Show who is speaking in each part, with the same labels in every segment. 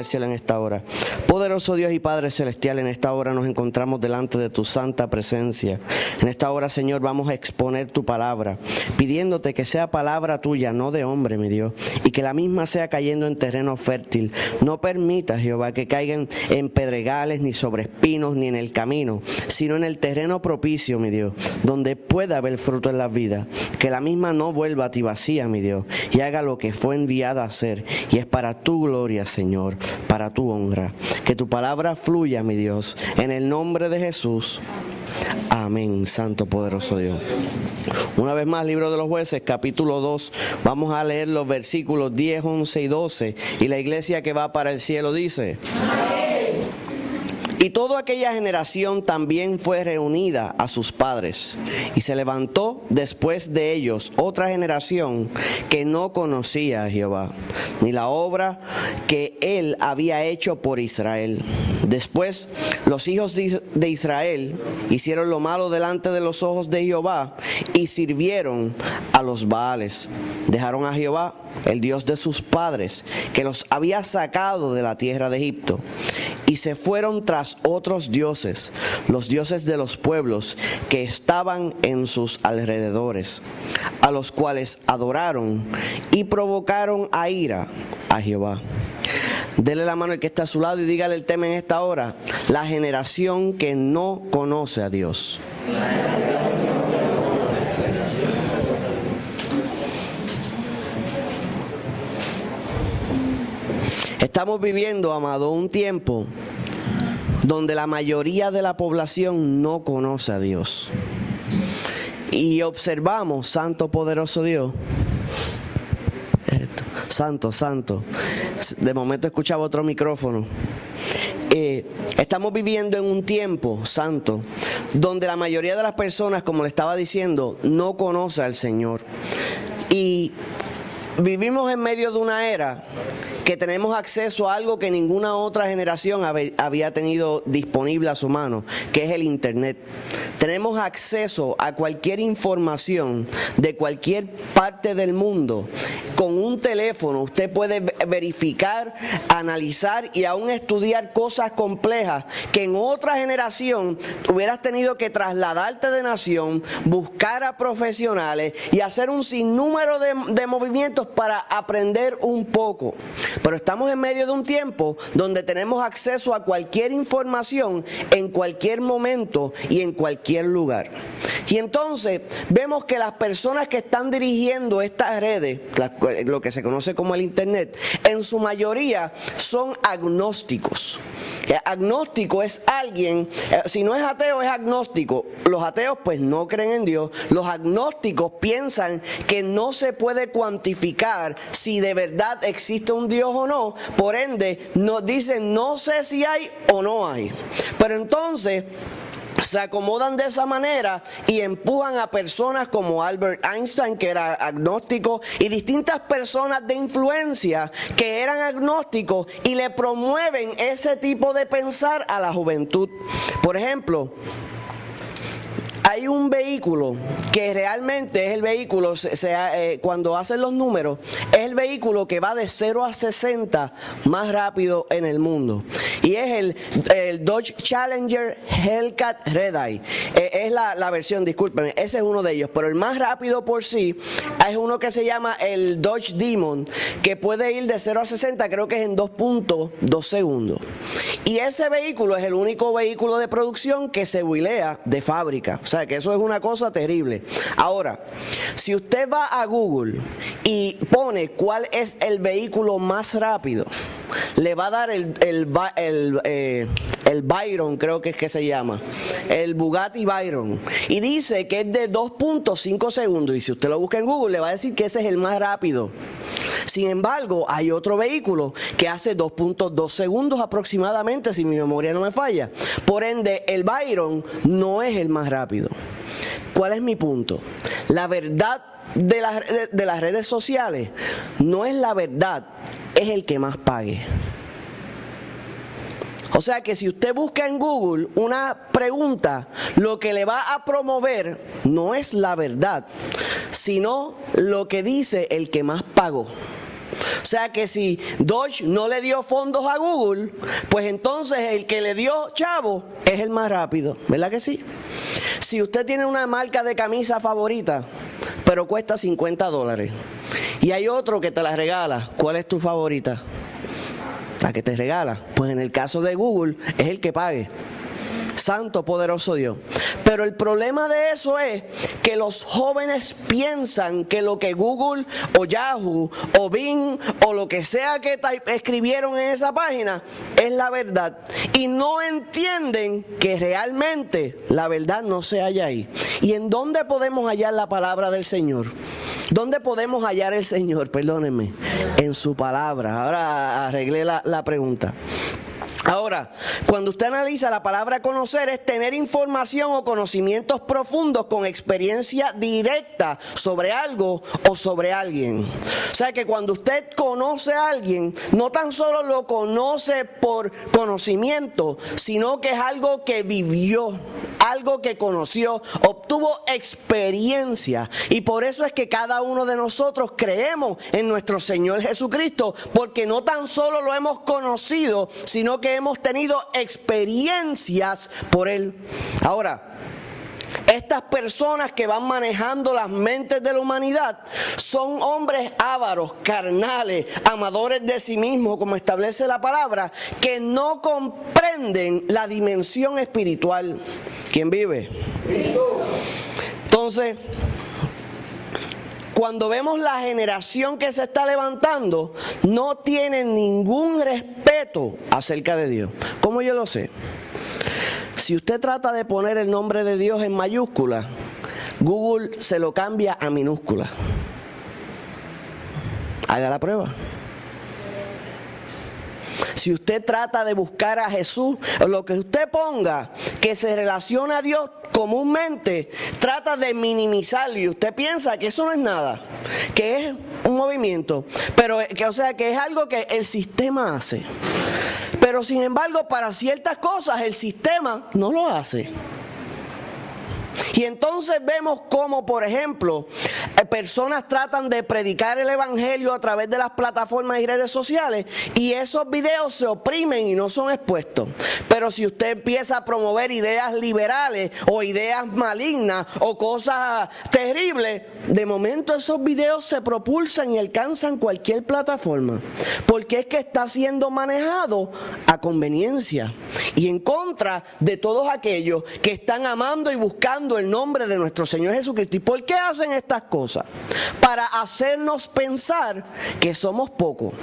Speaker 1: cielo en esta hora. Poderoso Dios y Padre celestial, en esta hora nos encontramos delante de tu santa presencia. En esta hora, Señor, vamos a exponer tu palabra, pidiéndote que sea palabra tuya, no de hombre, mi Dios, y que la misma sea cayendo en terreno fértil. No permita, Jehová, que caigan en pedregales, ni sobre espinos, ni en el camino, sino en el terreno propicio, mi Dios, donde pueda haber fruto en la vida. Que la misma no vuelva a ti vacía, mi Dios, y haga lo que fue enviada a hacer, y es para tu gloria, Señor, para tu honra. Que tu palabra fluya, mi Dios, en el nombre de Jesús. Amén, santo poderoso Dios. Una vez más, Libro de los Jueces, capítulo 2. Vamos a leer los versículos 10, 11 y 12. Y la iglesia que va para el cielo dice: Amén. Y toda aquella generación también fue reunida a sus padres, y se levantó después de ellos otra generación que no conocía a Jehová, ni la obra que él había hecho por Israel. Después los hijos de Israel hicieron lo malo delante de los ojos de Jehová y sirvieron a los Baales. Dejaron a Jehová, el Dios de sus padres, que los había sacado de la tierra de Egipto, y se fueron tras otros dioses, los dioses de los pueblos que estaban en sus alrededores, a los cuales adoraron y provocaron a ira a Jehová. Dele la mano al que está a su lado y dígale el tema en esta hora: la generación que no conoce a Dios. Estamos viviendo, amado, un tiempo donde la mayoría de la población no conoce a Dios. Y observamos, santo poderoso Dios, santo, santo. De momento escuchaba otro micrófono. Estamos viviendo en un tiempo, santo, donde la mayoría de las personas, como le estaba diciendo, no conoce al Señor. Y vivimos en medio de una era que tenemos acceso a algo que ninguna otra generación había tenido disponible a su mano, que es el Internet. Tenemos acceso a cualquier información de cualquier parte del mundo. Con un teléfono usted puede verificar, analizar y aún estudiar cosas complejas que en otra generación hubieras tenido que trasladarte de nación, buscar a profesionales y hacer un sinnúmero de movimientos para aprender un poco. Pero estamos en medio de un tiempo donde tenemos acceso a cualquier información en cualquier momento y en cualquier lugar. Y entonces vemos que las personas que están dirigiendo estas redes, lo que se conoce como el Internet, en su mayoría son agnósticos. Agnóstico es alguien, si no es ateo, es agnóstico. Los ateos pues no creen en Dios. Los agnósticos piensan que no se puede cuantificar si de verdad existe un Dios o no. Por ende, nos dicen no sé si hay o no hay. Pero entonces se acomodan de esa manera y empujan a personas como Albert Einstein, que era agnóstico, y distintas personas de influencia que eran agnósticos, y le promueven ese tipo de pensar a la juventud. Por ejemplo, hay un vehículo que realmente es el vehículo, cuando hacen los números, es el vehículo que va de 0 a 60 más rápido en el mundo. Y es el Dodge Challenger Hellcat Red-Eye. Es la versión, discúlpenme, ese es uno de ellos. Pero el más rápido por sí es uno que se llama el Dodge Demon, que puede ir de 0 a 60, creo que es en 2.2 segundos. Y ese vehículo es el único vehículo de producción que se huilea de fábrica. O sea, que eso es una cosa terrible. Ahora, si usted va a Google y pone cuál es el vehículo más rápido, le va a dar el Byron, creo que es que se llama, el Bugatti Byron, y dice que es de 2.5 segundos, y si usted lo busca en Google le va a decir que ese es el más rápido. Sin embargo, hay otro vehículo que hace 2.2 segundos aproximadamente, si mi memoria no me falla. Por ende, el Byron no es el más rápido. ¿Cuál es mi punto? La verdad de las redes sociales no es la verdad, es el que más pague. O sea que si usted busca en Google una pregunta, lo que le va a promover no es la verdad, sino lo que dice el que más pagó. O sea que si Dodge no le dio fondos a Google, pues entonces el que le dio chavo es el más rápido, ¿verdad que sí? Si usted tiene una marca de camisa favorita, pero cuesta $50, y hay otro que te la regala, ¿cuál es tu favorita? La que te regala. Pues en el caso de Google es el que pague. Santo, poderoso Dios. Pero el problema de eso es que los jóvenes piensan que lo que Google o Yahoo o Bing o lo que sea que escribieron en esa página es la verdad. Y no entienden que realmente la verdad no se halla ahí. ¿Y en dónde podemos hallar la palabra del Señor? ¿Dónde podemos hallar el Señor? Perdónenme. En su palabra. Ahora arreglé la pregunta. Ahora, cuando usted analiza la palabra conocer, es tener información o conocimientos profundos con experiencia directa sobre algo o sobre alguien. O sea que cuando usted conoce a alguien, no tan solo lo conoce por conocimiento, sino que es algo que vivió, algo que conoció, obtuvo experiencia. Y por eso es que cada uno de nosotros creemos en nuestro Señor Jesucristo, porque no tan solo lo hemos conocido, sino que hemos tenido experiencias por Él. Ahora, estas personas que van manejando las mentes de la humanidad son hombres ávaros, carnales, amadores de sí mismos, como establece la palabra, que no comprenden la dimensión espiritual. ¿Quién vive? Entonces, cuando vemos la generación que se está levantando, no tienen ningún respeto acerca de Dios. ¿Cómo yo lo sé? Si usted trata de poner el nombre de Dios en mayúscula, Google se lo cambia a minúscula. Haga la prueba. Si usted trata de buscar a Jesús, lo que usted ponga que se relaciona a Dios comúnmente, trata de minimizarlo y usted piensa que eso no es nada, que es un movimiento, pero o sea que es algo que el sistema hace. Pero sin embargo, para ciertas cosas el sistema no lo hace. Y entonces vemos cómo, por ejemplo, personas tratan de predicar el evangelio a través de las plataformas y redes sociales y esos videos se oprimen y no son expuestos. Pero si usted empieza a promover ideas liberales o ideas malignas o cosas terribles, de momento esos videos se propulsan y alcanzan cualquier plataforma, porque es que está siendo manejado a conveniencia y en contra de todos aquellos que están amando y buscando el nombre de nuestro Señor Jesucristo. ¿Y por qué hacen estas cosas? Para hacernos pensar que somos pocos.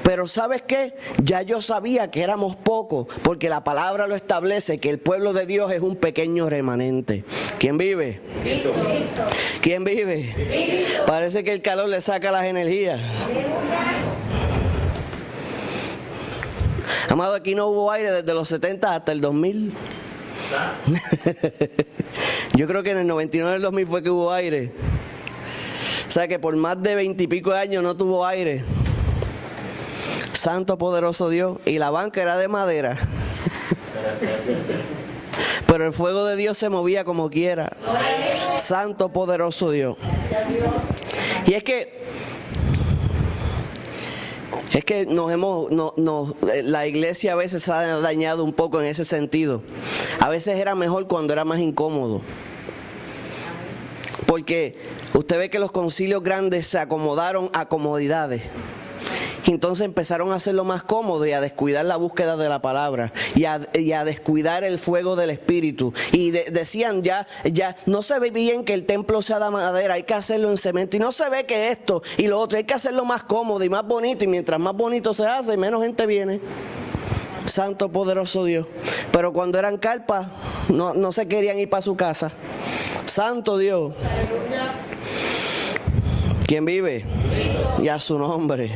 Speaker 1: Pero ¿sabes qué? Ya yo sabía que éramos pocos, porque la palabra lo establece, que el pueblo de Dios es un pequeño remanente. ¿Quién vive? ¿Quién vive? Parece que el calor le saca las energías. Amado, aquí no hubo aire desde los 70 hasta el 2000. Yo creo que en el 99 y el 2000 fue que hubo aire. O sea que por más de 20 y pico de años no tuvo aire. Santo poderoso Dios. Y la banca era de madera. Pero el fuego de Dios se movía como quiera. Santo poderoso Dios. Y es que la iglesia a veces se ha dañado un poco en ese sentido. A veces era mejor cuando era más incómodo. Porque usted ve que los concilios grandes se acomodaron a comodidades. Y entonces empezaron a hacerlo más cómodo y a descuidar la búsqueda de la palabra y a descuidar el fuego del Espíritu. Y decían ya no se ve bien que el templo sea de madera, hay que hacerlo en cemento. Y no se ve que esto y lo otro, hay que hacerlo más cómodo y más bonito. Y mientras más bonito se hace, menos gente viene. Santo poderoso Dios. Pero cuando eran carpas, no se querían ir para su casa. Santo Dios. ¿Quién vive? Y a su nombre.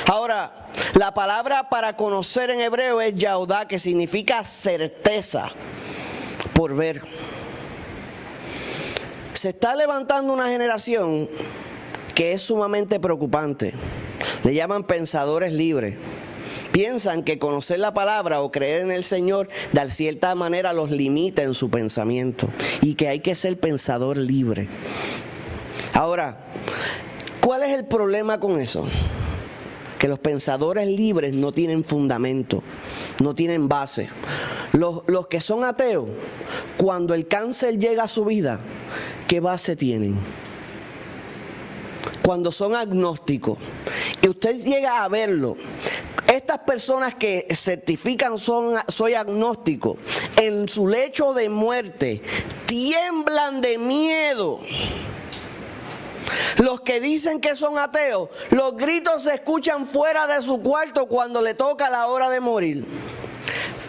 Speaker 1: Ahora, la palabra para conocer en hebreo es yaudá, que significa certeza por ver. Se está levantando una generación que es sumamente preocupante. Le llaman pensadores libres. Piensan que conocer la palabra o creer en el Señor de cierta manera los limita en su pensamiento y que hay que ser pensador libre. Ahora, ¿cuál es el problema con eso? que los pensadores libres no tienen fundamento, no tienen base. Los que son ateos, cuando el cáncer llega a su vida, ¿qué base tienen? Cuando son agnósticos, y usted llega a verlo, estas personas que certifican soy agnóstico, en su lecho de muerte, tiemblan de miedo. Los que dicen que son ateos, los gritos se escuchan fuera de su cuarto cuando le toca la hora de morir.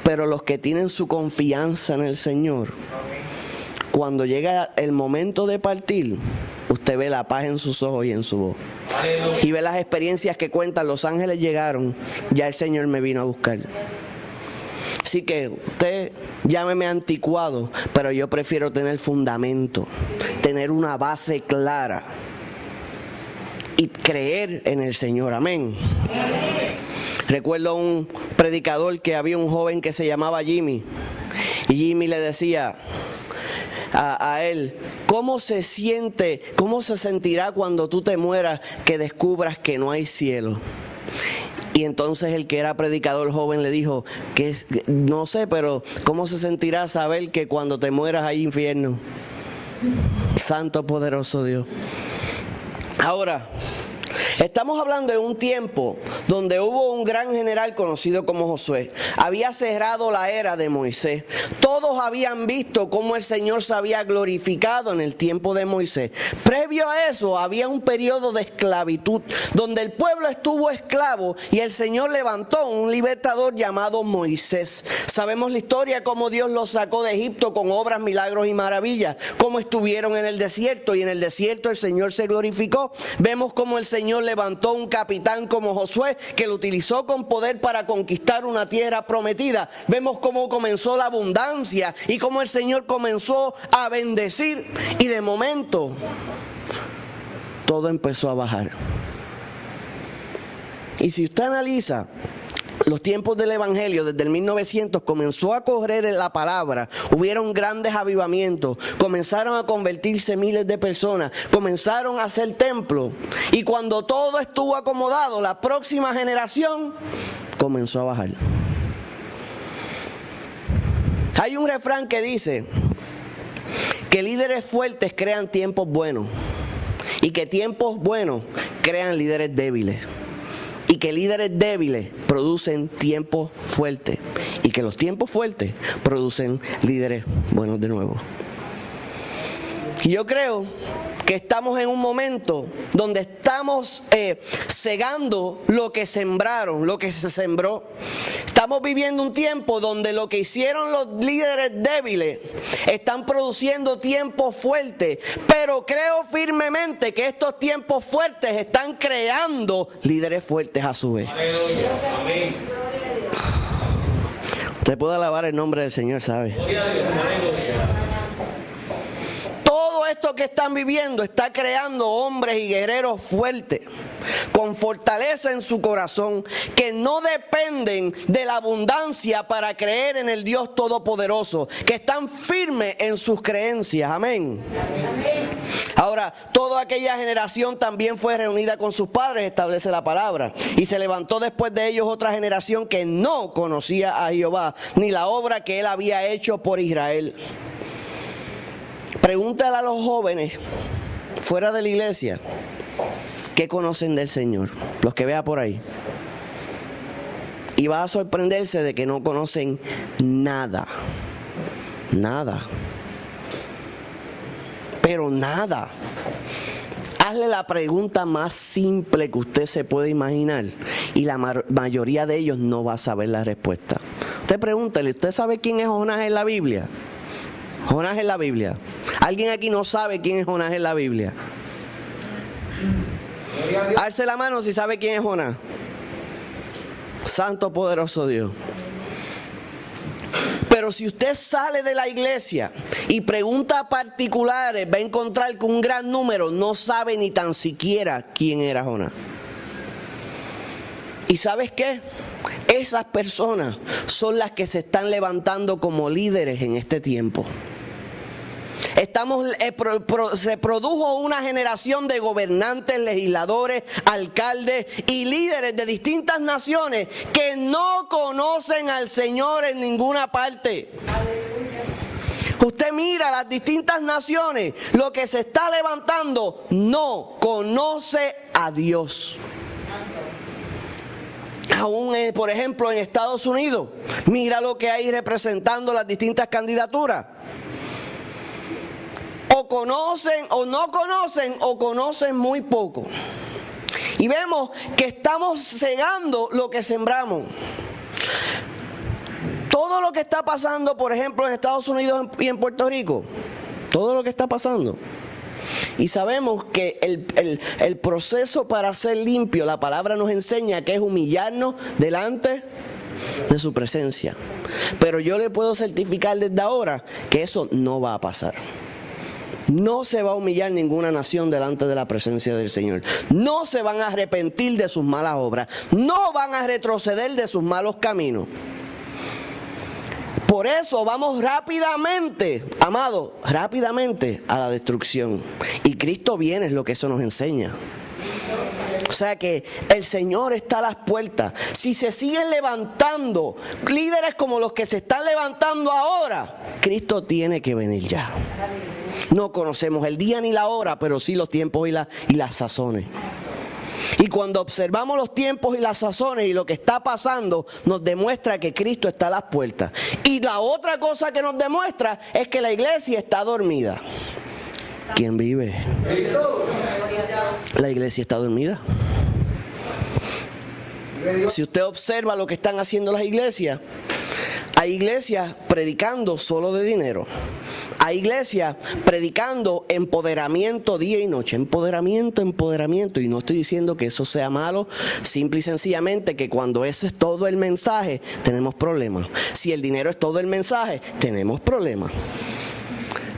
Speaker 1: Pero los que tienen su confianza en el Señor, cuando llega el momento de partir, usted ve la paz en sus ojos y en su voz. Y ve las experiencias que cuentan: los ángeles llegaron, ya el Señor me vino a buscar. Así que usted llámeme anticuado, pero yo prefiero tener fundamento, tener una base clara y creer en el Señor. Amén. Recuerdo un predicador que había un joven que se llamaba Jimmy, y Jimmy le decía a él: ¿cómo se siente, cómo se sentirá cuando tú te mueras que descubras que no hay cielo? Y entonces el que era predicador joven le dijo que no sé, pero ¿cómo se sentirá saber que cuando te mueras hay infierno? Santo poderoso Dios. Ahora, estamos hablando de un tiempo donde hubo un gran general conocido como Josué. Había cerrado la era de Moisés. Todos habían visto cómo el Señor se había glorificado en el tiempo de Moisés. Previo a eso había un periodo de esclavitud donde el pueblo estuvo esclavo y el Señor levantó un libertador llamado Moisés. Sabemos la historia, cómo Dios los sacó de Egipto con obras, milagros y maravillas. Cómo estuvieron en el desierto, y en el desierto el Señor se glorificó. Vemos cómo el Señor levantó un capitán como Josué, que lo utilizó con poder para conquistar una tierra prometida. Vemos cómo comenzó la abundancia y cómo el Señor comenzó a bendecir, y de momento todo empezó a bajar. Y si usted analiza los tiempos del Evangelio, desde el 1900 comenzó a correr la palabra, hubieron grandes avivamientos, comenzaron a convertirse miles de personas, comenzaron a hacer templos, y cuando todo estuvo acomodado, la próxima generación comenzó a bajar. Hay un refrán que dice que líderes fuertes crean tiempos buenos, y que tiempos buenos crean líderes débiles, y que líderes débiles producen tiempos fuertes, y que los tiempos fuertes producen líderes buenos de nuevo. Y yo creo que estamos en un momento donde estamos segando lo que sembraron, lo que se sembró. Estamos viviendo un tiempo donde lo que hicieron los líderes débiles están produciendo tiempos fuertes, pero creo firmemente que estos tiempos fuertes están creando líderes fuertes a su vez. Amén. Usted puede alabar el nombre del Señor, ¿sabe? Todo esto que están viviendo está creando hombres y guerreros fuertes, con fortaleza en su corazón, que no dependen de la abundancia para creer en el Dios Todopoderoso, que están firmes en sus creencias. Amén. Ahora, toda aquella generación también fue reunida con sus padres, establece la palabra, y se levantó después de ellos otra generación que no conocía a Jehová, ni la obra que él había hecho por Israel. Pregúntale a los jóvenes fuera de la iglesia qué conocen del Señor, los que vea por ahí, y va a sorprenderse de que no conocen nada, pero nada. Hazle la pregunta más simple que usted se puede imaginar y la mayoría de ellos no va a saber la respuesta. Usted pregúntale: ¿usted sabe quién es Jonás en la Biblia? Jonás en la Biblia. ¿Alguien aquí no sabe quién es Jonás en la Biblia? Alce la mano si sabe quién es Jonás. Santo poderoso Dios. Pero si usted sale de la iglesia y pregunta a particulares, va a encontrar que un gran número no sabe ni tan siquiera quién era Jonás. ¿Y sabes qué? Esas personas son las que se están levantando como líderes en este tiempo. se produjo una generación de gobernantes, legisladores, alcaldes y líderes de distintas naciones que no conocen al Señor en ninguna parte. Usted mira las distintas naciones, lo que se está levantando no conoce a Dios. Aún, por ejemplo, en Estados Unidos, mira lo que hay representando las distintas candidaturas. O conocen o no conocen o conocen muy poco. Y vemos que estamos cegando lo que sembramos. Todo lo que está pasando, por ejemplo, en Estados Unidos y en Puerto Rico, todo lo que está pasando. Y sabemos que el proceso para ser limpio, la palabra nos enseña que es humillarnos delante de su presencia. Pero yo le puedo certificar desde ahora que eso no va a pasar. No se va a humillar ninguna nación delante de la presencia del Señor. No se van a arrepentir de sus malas obras. No van a retroceder de sus malos caminos. Por eso vamos rápidamente, amado, rápidamente a la destrucción. Y Cristo viene, es lo que eso nos enseña. O sea que el Señor está a las puertas. Si se siguen levantando líderes como los que se están levantando ahora, Cristo tiene que venir ya. No conocemos el día ni la hora, pero sí los tiempos y las sazones. Y cuando observamos los tiempos y las sazones y lo que está pasando, nos demuestra que Cristo está a las puertas. Y la otra cosa que nos demuestra es que la iglesia está dormida. ¿Quién vive? La iglesia está dormida. Si usted observa lo que están haciendo las iglesias, hay iglesias predicando solo de dinero. Hay iglesias predicando empoderamiento día y noche. Empoderamiento. Y no estoy diciendo que eso sea malo. Simple y sencillamente que cuando ese es todo el mensaje, tenemos problemas. Si el dinero es todo el mensaje, tenemos problemas.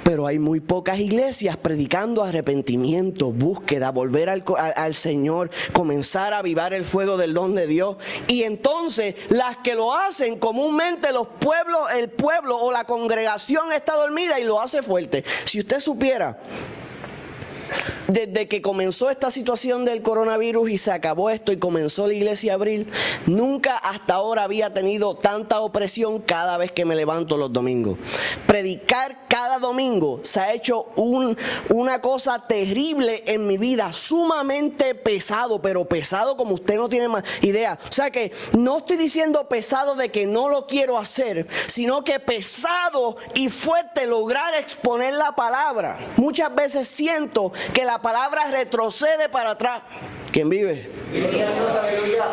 Speaker 1: Pero hay muy pocas iglesias predicando arrepentimiento, búsqueda, volver al Señor, comenzar a avivar el fuego del don de Dios. Y entonces las que lo hacen comúnmente el pueblo o la congregación está dormida y lo hace fuerte. Si usted supiera, desde que comenzó esta situación del coronavirus y se acabó esto y comenzó la iglesia a abrir, nunca hasta ahora había tenido tanta opresión cada vez que me levanto los domingos. Predicar cada domingo se ha hecho una cosa terrible en mi vida, sumamente pesado, pero pesado como usted no tiene más idea. O sea que no estoy diciendo pesado de que no lo quiero hacer, sino que pesado y fuerte lograr exponer la palabra. Muchas veces siento que la palabra retrocede para atrás. ¿Quién vive?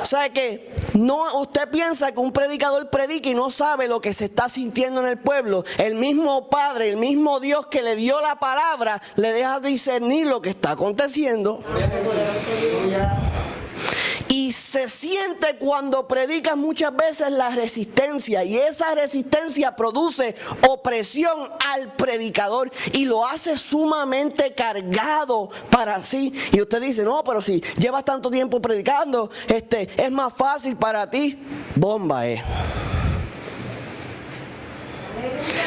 Speaker 1: ¿Sabe qué? No, usted piensa que un predicador predica y no sabe lo que se está sintiendo en el pueblo. El mismo Padre, el mismo Dios que le dio la palabra, le deja discernir lo que está aconteciendo. Y se siente cuando predica muchas veces la resistencia, y esa resistencia produce opresión al predicador y lo hace sumamente cargado para sí. Y usted dice, no, pero si llevas tanto tiempo predicando, es más fácil para ti. Bomba es.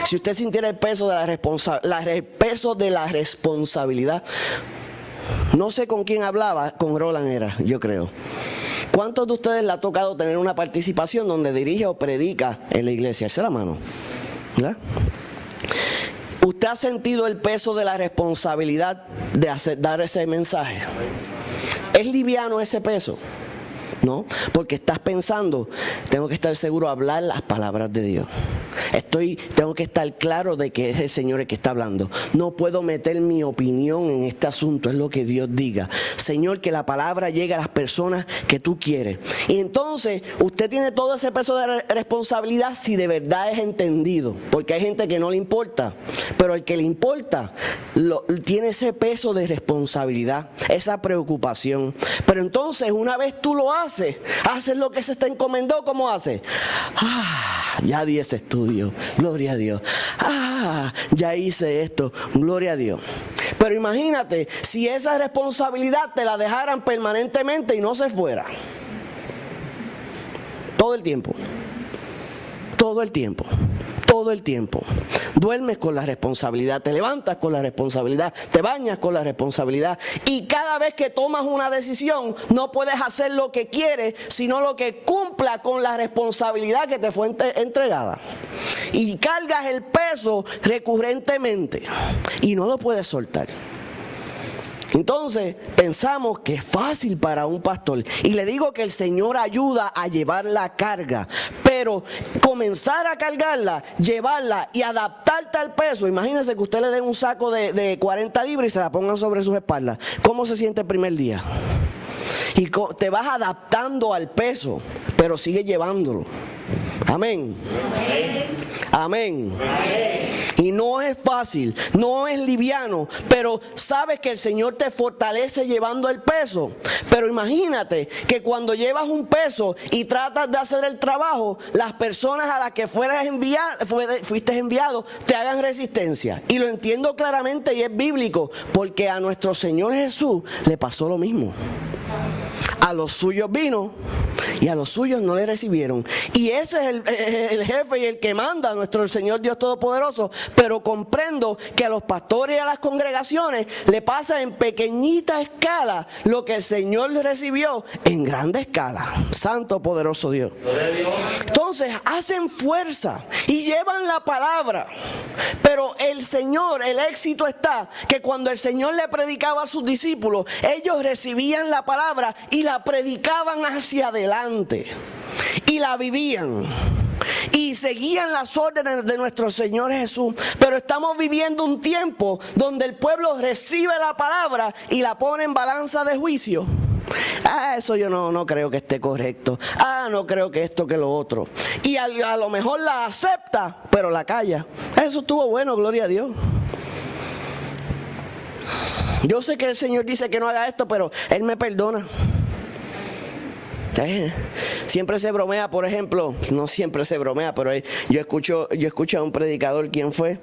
Speaker 1: Si usted sintiera el peso de la responsabilidad, no sé con quién hablaba, con Roland era, yo creo. ¿Cuántos de ustedes le ha tocado tener una participación donde dirige o predica en la iglesia? Alza la mano. ¿Verdad? ¿Usted ha sentido el peso de la responsabilidad de dar ese mensaje? ¿Es liviano ese peso? No, porque estás pensando, tengo que estar seguro de hablar las palabras de Dios. Tengo que estar claro de que es el Señor el que está hablando. No puedo meter mi opinión en este asunto, es lo que Dios diga. Señor, que la palabra llegue a las personas que tú quieres. Y entonces usted tiene todo ese peso de responsabilidad si de verdad es entendido. Porque hay gente que no le importa, pero el que le importa tiene ese peso de responsabilidad, esa preocupación. Pero entonces una vez tú lo haces lo que se te encomendó, ¿cómo haces? Ya di ese estudio, gloria a Dios. Ya hice esto, gloria a Dios. Pero imagínate si esa responsabilidad te la dejaran permanentemente y no se fuera. Todo el tiempo. todo el tiempo. Duermes con la responsabilidad, te levantas con la responsabilidad, te bañas con la responsabilidad. Y cada vez que tomas una decisión, no puedes hacer lo que quieres, sino lo que cumpla con la responsabilidad que te fue entregada. Y cargas el peso recurrentemente y no lo puedes soltar. Entonces pensamos que es fácil para un pastor, y le digo que el Señor ayuda a llevar la carga, pero comenzar a cargarla, llevarla y adaptarte al peso. Imagínense que usted le dé un saco de 40 libras y se la pongan sobre sus espaldas. ¿Cómo se siente el primer día? Y te vas adaptando al peso, pero sigue llevándolo. Amén. Amén. Y no es fácil, no es liviano, pero sabes que el Señor te fortalece llevando el peso. Pero imagínate que cuando llevas un peso y tratas de hacer el trabajo, las personas a las que fuiste enviado te hagan resistencia. Y lo entiendo claramente y es bíblico, porque a nuestro Señor Jesús le pasó lo mismo. A los suyos vino y a los suyos no le recibieron. Y ese es el jefe y el que manda, nuestro Señor Dios Todopoderoso. Pero comprendo que a los pastores y a las congregaciones le pasa en pequeñita escala lo que el Señor recibió en grande escala. Santo poderoso Dios. Entonces hacen fuerza y llevan la palabra. Pero el Señor, el éxito está que cuando el Señor le predicaba a sus discípulos, ellos recibían la palabra y la predicaban hacia adelante y la vivían y seguían las órdenes de nuestro Señor Jesús. Pero estamos viviendo un tiempo donde el pueblo recibe la palabra y la pone en balanza de juicio. Eso yo no creo que esté correcto. No creo que esto, que lo otro. Y a lo mejor la acepta, pero la calla. Eso estuvo bueno, gloria a Dios. Yo sé que el Señor dice que no haga esto, pero Él me perdona. Siempre se bromea, por ejemplo, no siempre se bromea, pero yo escucho a un predicador, ¿quién fue?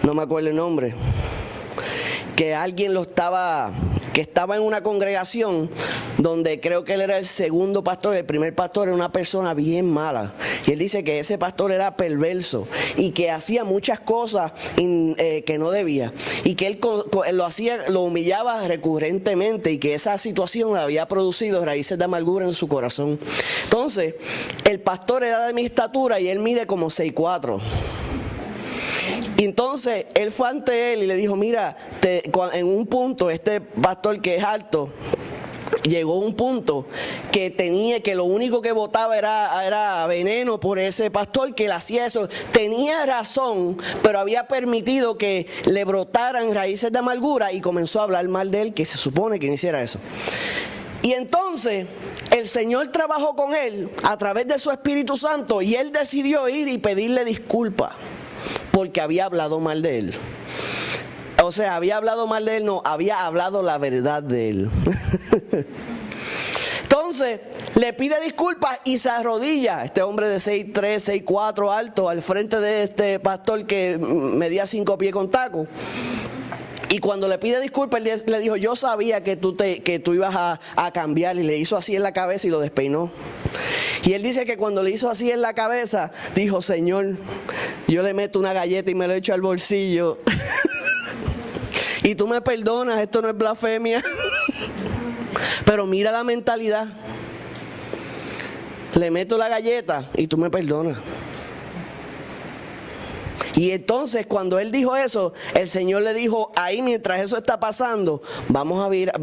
Speaker 1: No me acuerdo el nombre, que alguien que estaba en una congregación donde creo que él era el segundo pastor. El primer pastor era una persona bien mala, y él dice que ese pastor era perverso y que hacía muchas cosas que no debía, y que él lo humillaba recurrentemente, y que esa situación le había producido raíces de amargura en su corazón. Entonces el pastor era de mi estatura y él mide como 6'4". Y entonces él fue ante él y le dijo: mira, en un punto este pastor, que es alto, llegó a un punto que lo único que botaba era veneno por ese pastor, que le hacía eso. Tenía razón, pero había permitido que le brotaran raíces de amargura, y comenzó a hablar mal de él, que se supone que no hiciera eso. Y entonces el Señor trabajó con él a través de su Espíritu Santo, y él decidió ir y pedirle disculpas porque había hablado mal de él. O sea, había hablado mal de él, no, había hablado la verdad de él. Entonces le pide disculpas y se arrodilla. Este hombre de 6'3", 6'4", alto, al frente de este pastor que medía 5 pies con taco. Y cuando le pide disculpas, él le dijo: yo sabía que tú ibas a cambiar. Y le hizo así en la cabeza y lo despeinó. Y él dice que cuando le hizo así en la cabeza, dijo: Señor, yo le meto una galleta y me lo echo al bolsillo. Y tú me perdonas, esto no es blasfemia. Pero mira la mentalidad. Le meto la galleta y tú me perdonas. Y entonces cuando él dijo eso, el Señor le dijo: ahí, mientras eso está pasando, vas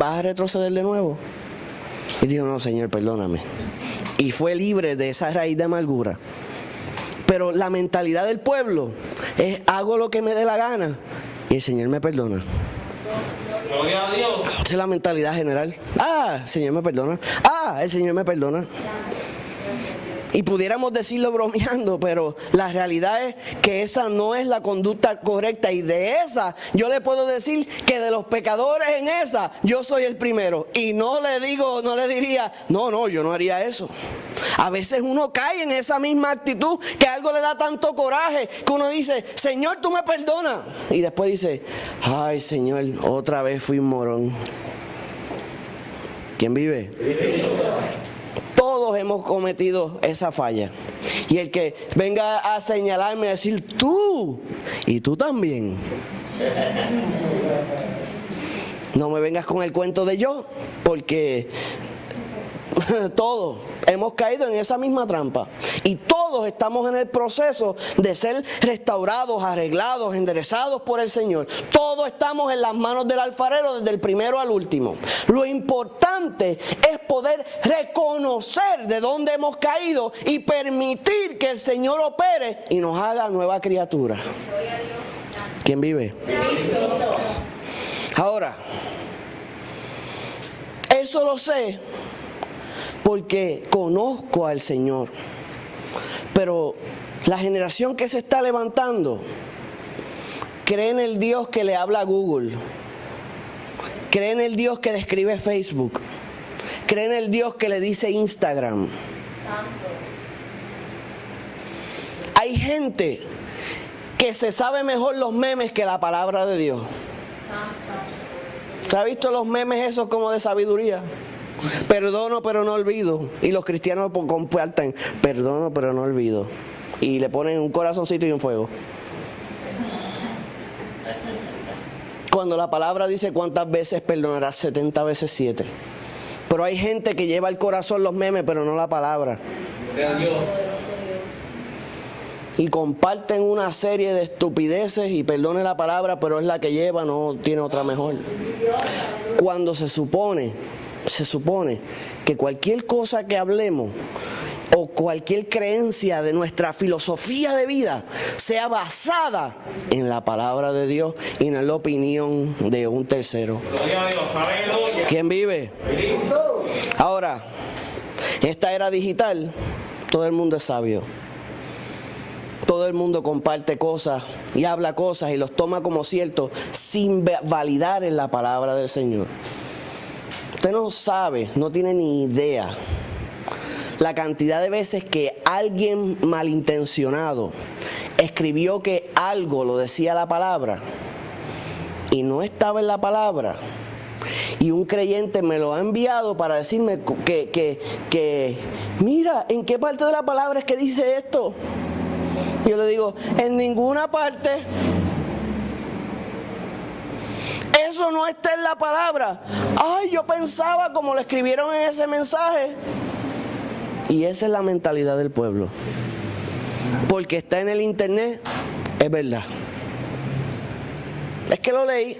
Speaker 1: a retroceder de nuevo. Y dijo: no, Señor, perdóname. Y fue libre de esa raíz de amargura. Pero la mentalidad del pueblo es: hago lo que me dé la gana y el Señor me perdona.
Speaker 2: Gloria a Dios.
Speaker 1: Esa es la mentalidad general. El Señor me perdona. El Señor me perdona. Y pudiéramos decirlo bromeando, pero la realidad es que esa no es la conducta correcta. Y de esa, yo le puedo decir que de los pecadores en esa, yo soy el primero. Y no le diría, no, yo no haría eso. A veces uno cae en esa misma actitud, que algo le da tanto coraje, que uno dice: Señor, tú me perdonas. Y después dice: ay, Señor, otra vez fui un morón. ¿Quién vive? Todos hemos cometido esa falla. Y el que venga a señalarme y decir, tú, y tú también. No me vengas con el cuento de yo, porque todos hemos caído en esa misma trampa. Y todos estamos en el proceso de ser restaurados, arreglados, enderezados por el Señor. Todos estamos en las manos del alfarero desde el primero al último. Lo importante es poder reconocer de dónde hemos caído y permitir que el Señor opere y nos haga nueva criatura. ¿Quién vive? Ahora, eso lo sé porque conozco al Señor. Pero la generación que se está levantando cree en el Dios que le habla a Google, cree en el Dios que describe Facebook, cree en el Dios que le dice Instagram. Hay gente que se sabe mejor los memes que la palabra de Dios. ¿Usted ha visto los memes esos como de sabiduría? Perdono pero no olvido. Y los cristianos comparten, perdono pero no olvido. Y le ponen un corazoncito y un fuego. Cuando la palabra dice cuántas veces perdonarás, 70 veces 7. Pero hay gente que lleva al corazón los memes pero no la palabra. Y comparten una serie de estupideces y perdone la palabra, pero es la que lleva, no tiene otra mejor. Cuando se supone que cualquier cosa que hablemos o cualquier creencia de nuestra filosofía de vida sea basada en la palabra de Dios y no en la opinión de un tercero. ¿Quién vive? Ahora, esta era digital, todo el mundo es sabio. Todo el mundo comparte cosas y habla cosas y los toma como ciertos sin validar en la palabra del Señor. Usted no sabe, no tiene ni idea la cantidad de veces que alguien malintencionado escribió que algo lo decía la palabra y no estaba en la palabra. Y un creyente me lo ha enviado para decirme que mira, ¿en qué parte de la palabra es que dice esto? Yo le digo, en ninguna parte. Eso no está en la palabra. Ay, yo pensaba como lo escribieron en ese mensaje. Y esa es la mentalidad del pueblo. Porque está en el internet, es verdad. Es que lo leí.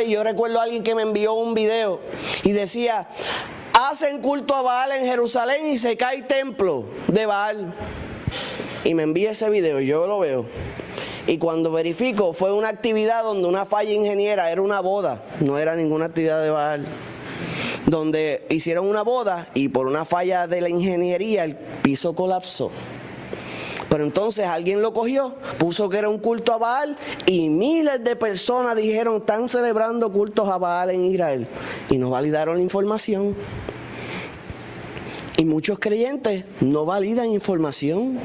Speaker 1: Yo recuerdo a alguien que me envió un video y decía, hacen culto a Baal en Jerusalén y se cae templo de Baal. Y me envía ese video, yo lo veo. Y cuando verifico, fue una actividad donde una falla ingeniera, era una boda, no era ninguna actividad de Baal. Donde hicieron una boda y por una falla de la ingeniería el piso colapsó. Pero entonces alguien lo cogió, puso que era un culto a Baal y miles de personas dijeron, están celebrando cultos a Baal en Israel. Y no validaron la información. Y muchos creyentes no validan información.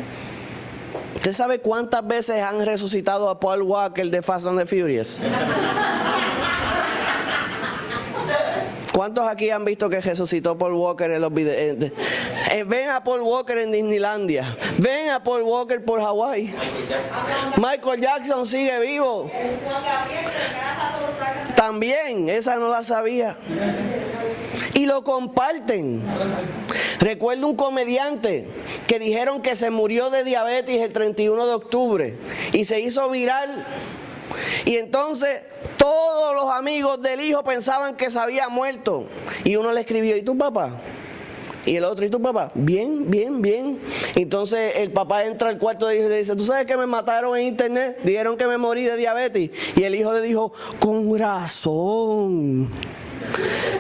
Speaker 1: ¿Usted sabe cuántas veces han resucitado a Paul Walker de Fast and the Furious? ¿Cuántos aquí han visto que resucitó Paul Walker en los videos? Ven a Paul Walker en Disneylandia. Ven a Paul Walker por Hawái. Michael Jackson sigue vivo. También, esa no la sabía. Y lo comparten. Recuerdo un comediante que dijeron que se murió de diabetes el 31 de octubre y se hizo viral. Y entonces todos los amigos del hijo pensaban que se había muerto. Y uno le escribió, ¿y tu papá? Y el otro, ¿y tu papá? Bien, bien, bien. Entonces el papá entra al cuarto de hijo y le dice, ¿tú sabes que me mataron en internet? Dijeron que me morí de diabetes. Y el hijo le dijo, con razón.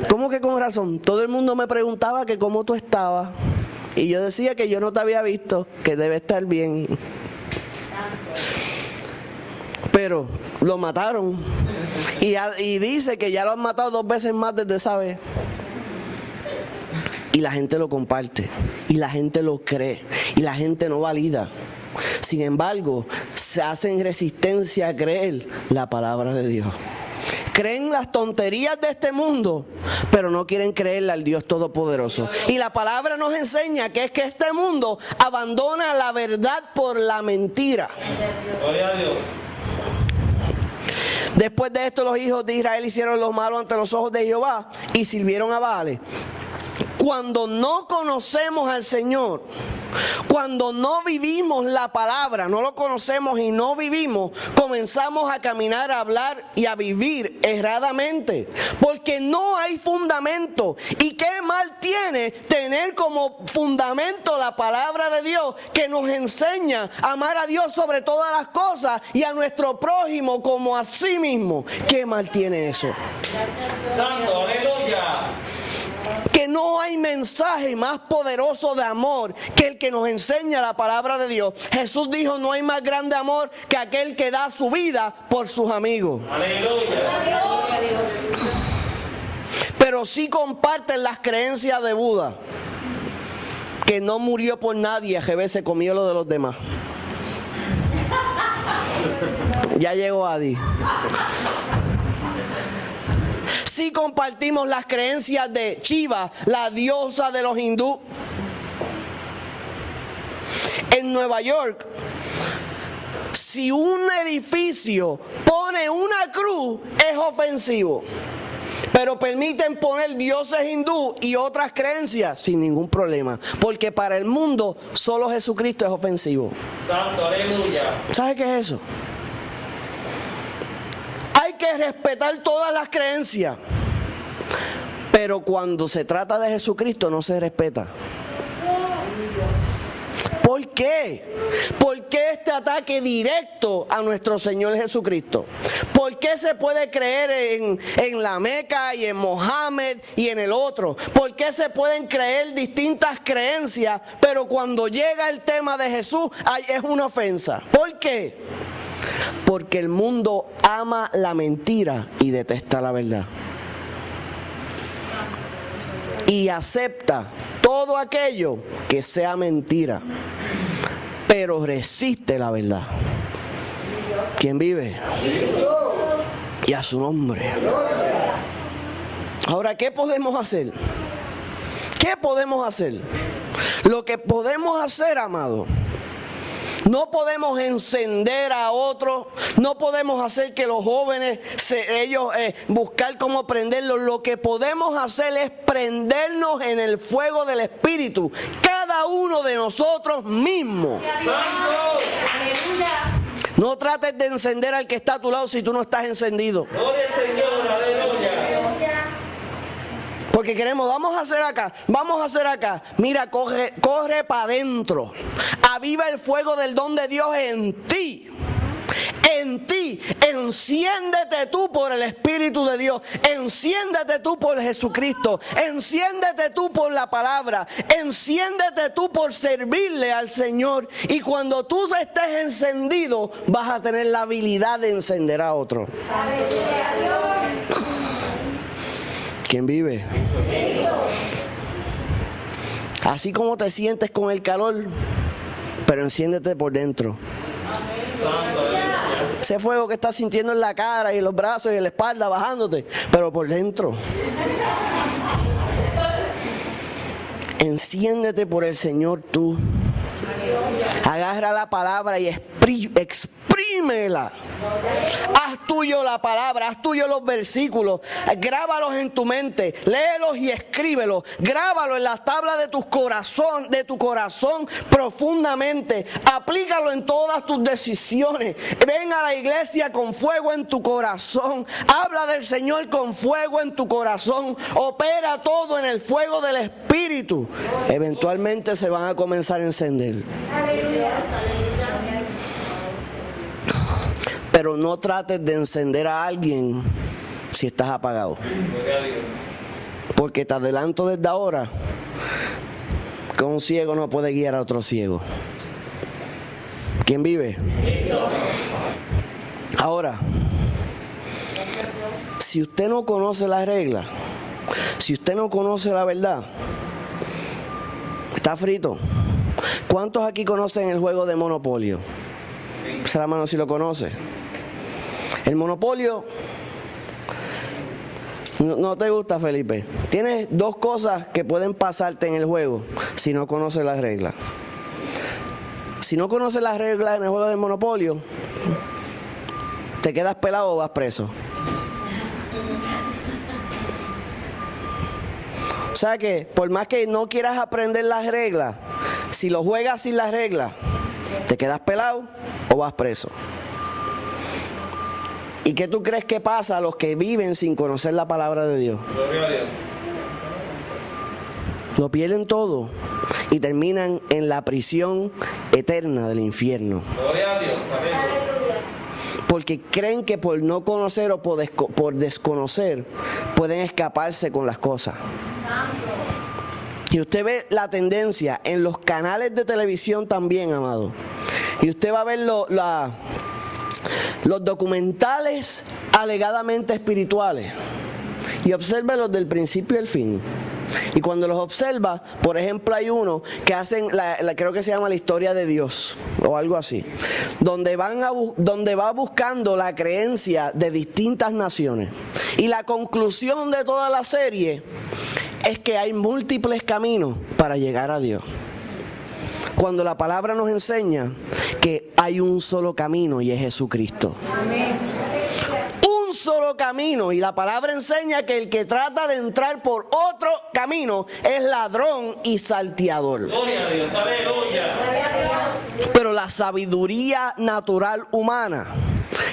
Speaker 1: ¿Cómo que con razón? Todo el mundo me preguntaba que cómo tú estabas. Y yo decía que yo no te había visto, que debe estar bien. Pero lo mataron. Y dice que ya lo han matado 2 veces más desde esa vez. Y la gente lo comparte. Y la gente lo cree. Y la gente no valida. Sin embargo, se hacen resistencia a creer la palabra de Dios. creen las tonterías de este mundo, pero no quieren creerle al Dios Todopoderoso. Y la palabra nos enseña que es que este mundo abandona la verdad por la mentira.
Speaker 2: Gloria a Dios.
Speaker 1: Después de esto, los hijos de Israel hicieron lo malo ante los ojos de Jehová y sirvieron a Baales. Cuando no conocemos al Señor, cuando no vivimos la palabra, no lo conocemos y no vivimos, comenzamos a caminar, a hablar y a vivir erradamente, porque no hay fundamento. ¿Y qué mal tiene tener como fundamento la palabra de Dios, que nos enseña a amar a Dios sobre todas las cosas y a nuestro prójimo como a sí mismo? ¿Qué mal tiene eso?
Speaker 2: Santo, aleluya.
Speaker 1: Que no hay mensaje más poderoso de amor que el que nos enseña la palabra de Dios. Jesús dijo: no hay más grande amor que aquel que da su vida por sus amigos.
Speaker 2: Aleluya.
Speaker 1: Pero sí comparten las creencias de Buda, que no murió por nadie, Jebé se comió lo de los demás. Ya llegó Adi. Sí compartimos las creencias de Shiva, la diosa de los hindú. En Nueva York, si un edificio pone una cruz, es ofensivo. Pero permiten poner dioses hindú y otras creencias sin ningún problema. Porque para el mundo solo Jesucristo es ofensivo.
Speaker 2: Santo, aleluya.
Speaker 1: ¿Sabe qué es eso? Hay que respetar todas las creencias, pero cuando se trata de Jesucristo no se respeta. ¿Por qué? ¿Por qué este ataque directo a nuestro Señor Jesucristo? ¿Por qué se puede creer en la Meca y en Mohammed y en el otro? ¿Por qué se pueden creer distintas creencias, pero cuando llega el tema de Jesús es una ofensa? ¿Por qué? Porque el mundo ama la mentira y detesta la verdad. Y acepta todo aquello que sea mentira, pero resiste la verdad. ¿Quién vive? Y a su nombre. Ahora, ¿qué podemos hacer? ¿Qué podemos hacer? Lo que podemos hacer, amado, no podemos encender a otros, no podemos hacer que los jóvenes, buscar cómo prenderlos. Lo que podemos hacer es prendernos en el fuego del Espíritu, cada uno de nosotros mismos.
Speaker 2: Santo.
Speaker 1: No trates de encender al que está a tu lado si tú no estás encendido.
Speaker 2: Gloria al Señor, aleluya.
Speaker 1: Porque queremos, vamos a hacer acá. Mira, corre para adentro. Aviva el fuego del don de Dios en ti. En ti, enciéndete tú por el Espíritu de Dios, enciéndete tú por Jesucristo, enciéndete tú por la palabra, enciéndete tú por servirle al Señor. Y cuando tú estés encendido, vas a tener la habilidad de encender a otro. ¿Quién vive? Así como te sientes con el calor, pero enciéndete por dentro. Ese fuego que estás sintiendo en la cara y en los brazos y en la espalda bajándote, pero por dentro. Enciéndete por el Señor tú. Agarra la palabra y exprímela. Haz tuyo la palabra, haz tuyo los versículos, grábalos en tu mente, léelos y escríbelos, grábalos en las tablas de tu corazón profundamente, aplícalo en todas tus decisiones. Ven a la iglesia con fuego en tu corazón, habla del Señor con fuego en tu corazón, opera todo en el fuego del Espíritu. Eventualmente se van a comenzar a encender. Pero no trates de encender a alguien si estás apagado. Porque te adelanto desde ahora que un ciego no puede guiar a otro ciego. ¿Quién vive? Ahora, si usted no conoce las reglas, si usted no conoce la verdad, está frito. ¿Cuántos aquí conocen el juego de Monopolio? Pasa la mano si lo conoce. El Monopolio No te gusta, Felipe. Tienes dos cosas que pueden pasarte en el juego si no conoces las reglas. Si no conoces las reglas en el juego del Monopolio, te quedas pelado o vas preso. O sea que, por más que no quieras aprender las reglas, si lo juegas sin las reglas, te quedas pelado o vas preso. ¿Y qué tú crees que pasa a los que viven sin conocer la palabra de Dios?
Speaker 2: Gloria a Dios.
Speaker 1: Lo pierden todo y terminan en la prisión eterna del infierno.
Speaker 2: Gloria a Dios. Amén.
Speaker 1: Porque creen que por no conocer o por desconocer pueden escaparse con las cosas. Y usted ve la tendencia en los canales de televisión también, amado. Y usted va a ver los documentales alegadamente espirituales. Y obsérvelos del principio al fin. Y cuando los observa, por ejemplo, hay uno que hacen, creo que se llama La Historia de Dios, o algo así, donde va buscando la creencia de distintas naciones. Y la conclusión de toda la serie es que hay múltiples caminos para llegar a Dios. Cuando la palabra nos enseña que hay un solo camino y es Jesucristo. Amén. Un solo camino, y la palabra enseña que el que trata de entrar por otro camino es ladrón y salteador.
Speaker 2: Gloria a Dios. Aleluya.
Speaker 1: Pero la sabiduría natural humana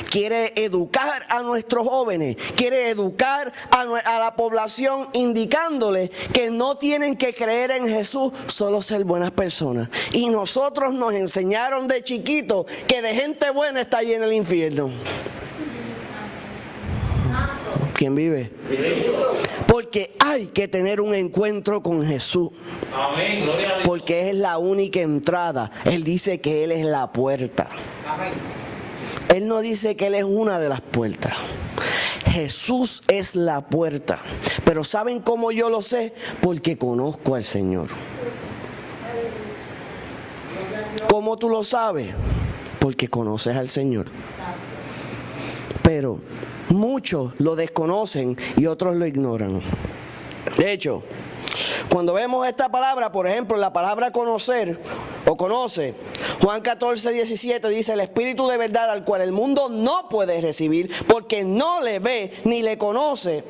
Speaker 1: quiere educar a nuestros jóvenes, quiere educar a la población, indicándole que no tienen que creer en Jesús, solo ser buenas personas. Y nosotros nos enseñaron de chiquitos que de gente buena está lleno el infierno. ¿Quién vive? Porque hay que tener un encuentro con Jesús.
Speaker 2: Amén. Gloria a Dios.
Speaker 1: Porque es la única entrada. Él dice que Él es la puerta.
Speaker 2: Amén.
Speaker 1: Él no dice que Él es una de las puertas. Jesús es la puerta. Pero ¿saben cómo yo lo sé? Porque conozco al Señor. ¿Cómo tú lo sabes? Porque conoces al Señor. Pero muchos lo desconocen y otros lo ignoran. De hecho, cuando vemos esta palabra, por ejemplo, la palabra conocer o conoce, Juan 14:17 dice: el Espíritu de verdad al cual el mundo no puede recibir porque no le ve ni le conoce,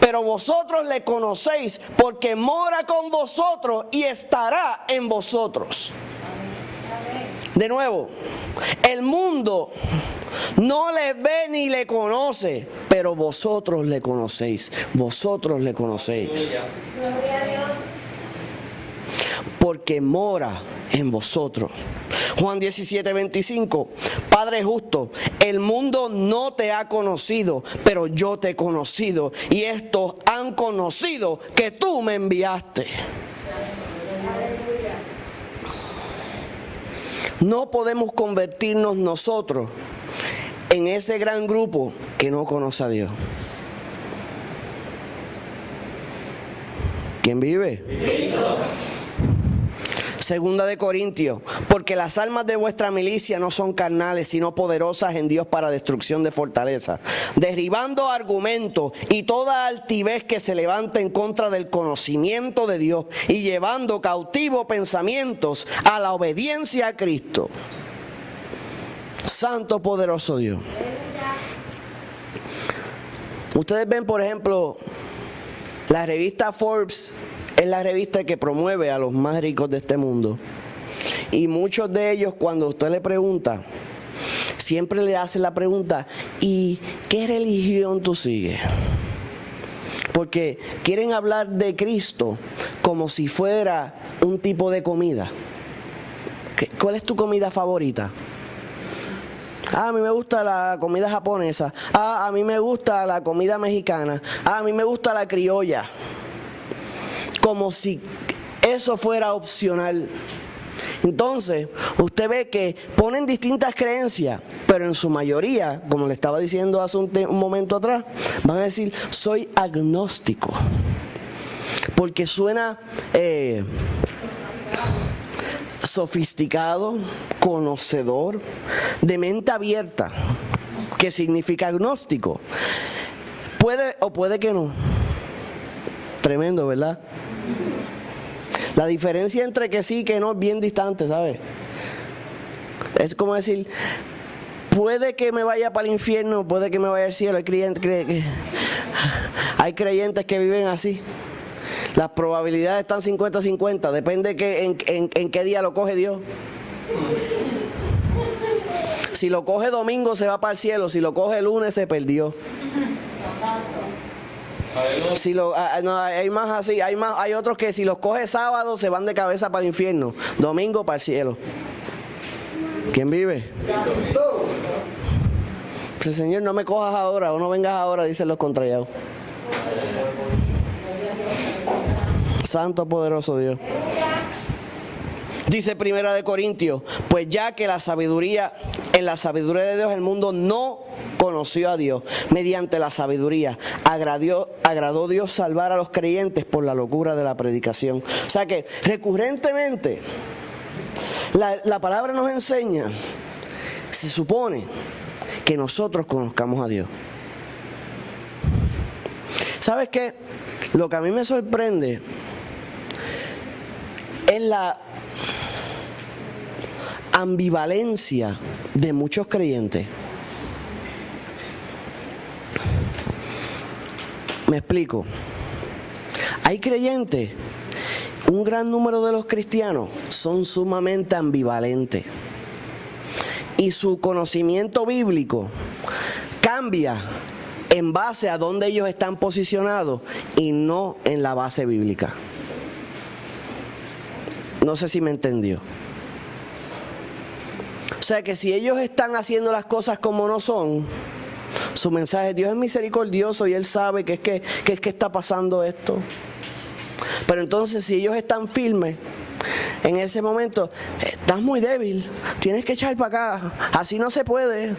Speaker 1: pero vosotros le conocéis porque mora con vosotros y estará en vosotros. De nuevo, el mundo no le ve ni le conoce, pero vosotros le conocéis. Vosotros le conocéis.
Speaker 2: Gloria a Dios.
Speaker 1: Porque mora en vosotros. Juan 17:25. Padre justo, el mundo no te ha conocido, pero yo te he conocido, y estos han conocido que tú me enviaste. No podemos convertirnos nosotros en ese gran grupo que no conoce a Dios. ¿Quién vive? Segunda de Corintios, porque las almas de vuestra milicia no son carnales, sino poderosas en Dios para destrucción de fortaleza, derribando argumentos y toda altivez que se levanta en contra del conocimiento de Dios y llevando cautivos pensamientos a la obediencia a Cristo. Santo poderoso Dios. Ustedes ven, por ejemplo, la revista Forbes. Es la revista que promueve a los más ricos de este mundo. Y muchos de ellos, cuando usted le pregunta, siempre le hace la pregunta: ¿y qué religión tú sigues? Porque quieren hablar de Cristo como si fuera un tipo de comida. ¿Cuál es tu comida favorita? A mí me gusta la comida japonesa. A mí me gusta la comida mexicana. A mí me gusta la criolla. Como si eso fuera opcional. Entonces, usted ve que ponen distintas creencias, pero en su mayoría, como le estaba diciendo hace un momento atrás, van a decir: soy agnóstico. Porque suena sofisticado, conocedor, de mente abierta, que significa agnóstico. Puede o puede que no. Tremendo, ¿verdad? La diferencia entre que sí y que no es bien distante, ¿sabes? Es como decir, puede que me vaya para el infierno, puede que me vaya al cielo. Hay creyentes que viven así. Las probabilidades están 50-50, depende en qué día lo coge Dios. Si lo coge domingo se va para el cielo, si lo coge lunes se perdió. Si no, hay más así, hay otros que si los coge sábado se van de cabeza para el infierno, domingo para el cielo. ¿Quién vive? Dice, Señor, no me cojas ahora o no vengas ahora, dicen los contrariados. Santo poderoso Dios. Dice Primera de Corintios, pues ya que en la sabiduría de Dios el mundo no conoció a Dios, mediante la sabiduría agradó Dios salvar a los creyentes por la locura de la predicación. O sea que recurrentemente la palabra nos enseña, se supone que nosotros conozcamos a Dios. ¿Sabes qué? Lo que a mí me sorprende es la ambivalencia de muchos creyentes. Me explico. Hay creyentes, un gran número de los cristianos son sumamente ambivalentes. Y su conocimiento bíblico cambia en base a dónde ellos están posicionados y no en la base bíblica. No sé si me entendió. O sea que si ellos están haciendo las cosas como no son, su mensaje es: Dios es misericordioso y Él sabe que es que está pasando esto. Pero entonces si ellos están firmes, en ese momento, estás muy débil, tienes que echar para acá, así no se puede.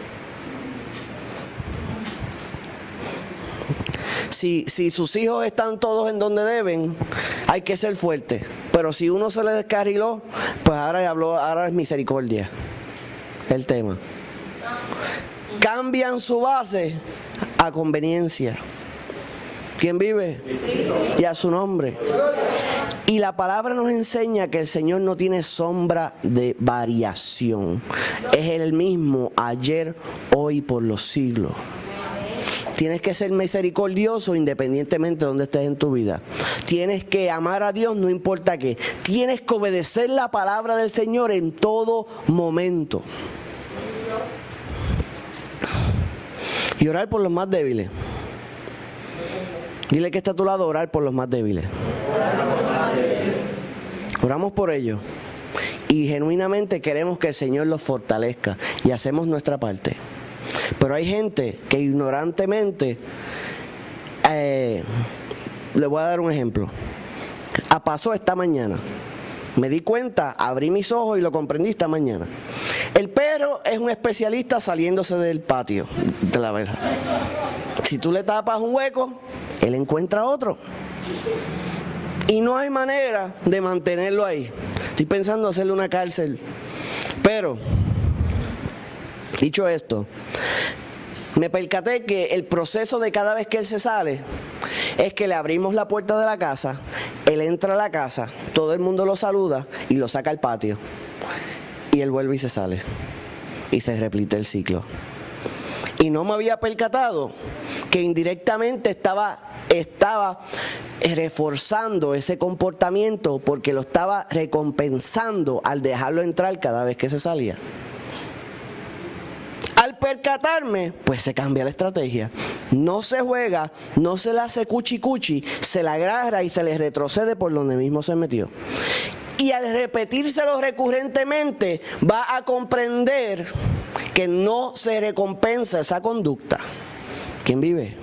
Speaker 1: Si sus hijos están todos en donde deben, hay que ser fuerte. Pero si uno se le descarriló, pues ahora es misericordia el tema. Cambian su base a conveniencia. ¿Quién vive? Y a su nombre. Y la palabra nos enseña que el Señor no tiene sombra de variación. Es el mismo ayer, hoy, por los siglos. Tienes que ser misericordioso independientemente de donde estés en tu vida. Tienes que amar a Dios no importa qué. Tienes que obedecer la palabra del Señor en todo momento. Y orar por los más débiles. Dile que está a tu lado, orar por los más débiles. Oramos por ellos. Y genuinamente queremos que el Señor los fortalezca. Y hacemos nuestra parte. Pero hay gente que ignorantemente, le voy a dar un ejemplo. Pasó esta mañana. Me di cuenta, abrí mis ojos y lo comprendí esta mañana. El perro es un especialista saliéndose del patio de la verja. Si tú le tapas un hueco, él encuentra otro. Y no hay manera de mantenerlo ahí. Estoy pensando hacerle una cárcel. Pero, dicho esto, me percaté que el proceso de cada vez que él se sale es que le abrimos la puerta de la casa, él entra a la casa, todo el mundo lo saluda y lo saca al patio. Y él vuelve y se sale. Y se repite el ciclo. Y no me había percatado que indirectamente estaba reforzando ese comportamiento porque lo estaba recompensando al dejarlo entrar cada vez que se salía. Al percatarme, pues se cambia la estrategia. No se juega, no se le hace cuchi cuchi, se la agarra y se le retrocede por donde mismo se metió. Y al repetírselo recurrentemente, va a comprender que no se recompensa esa conducta. ¿Quién vive?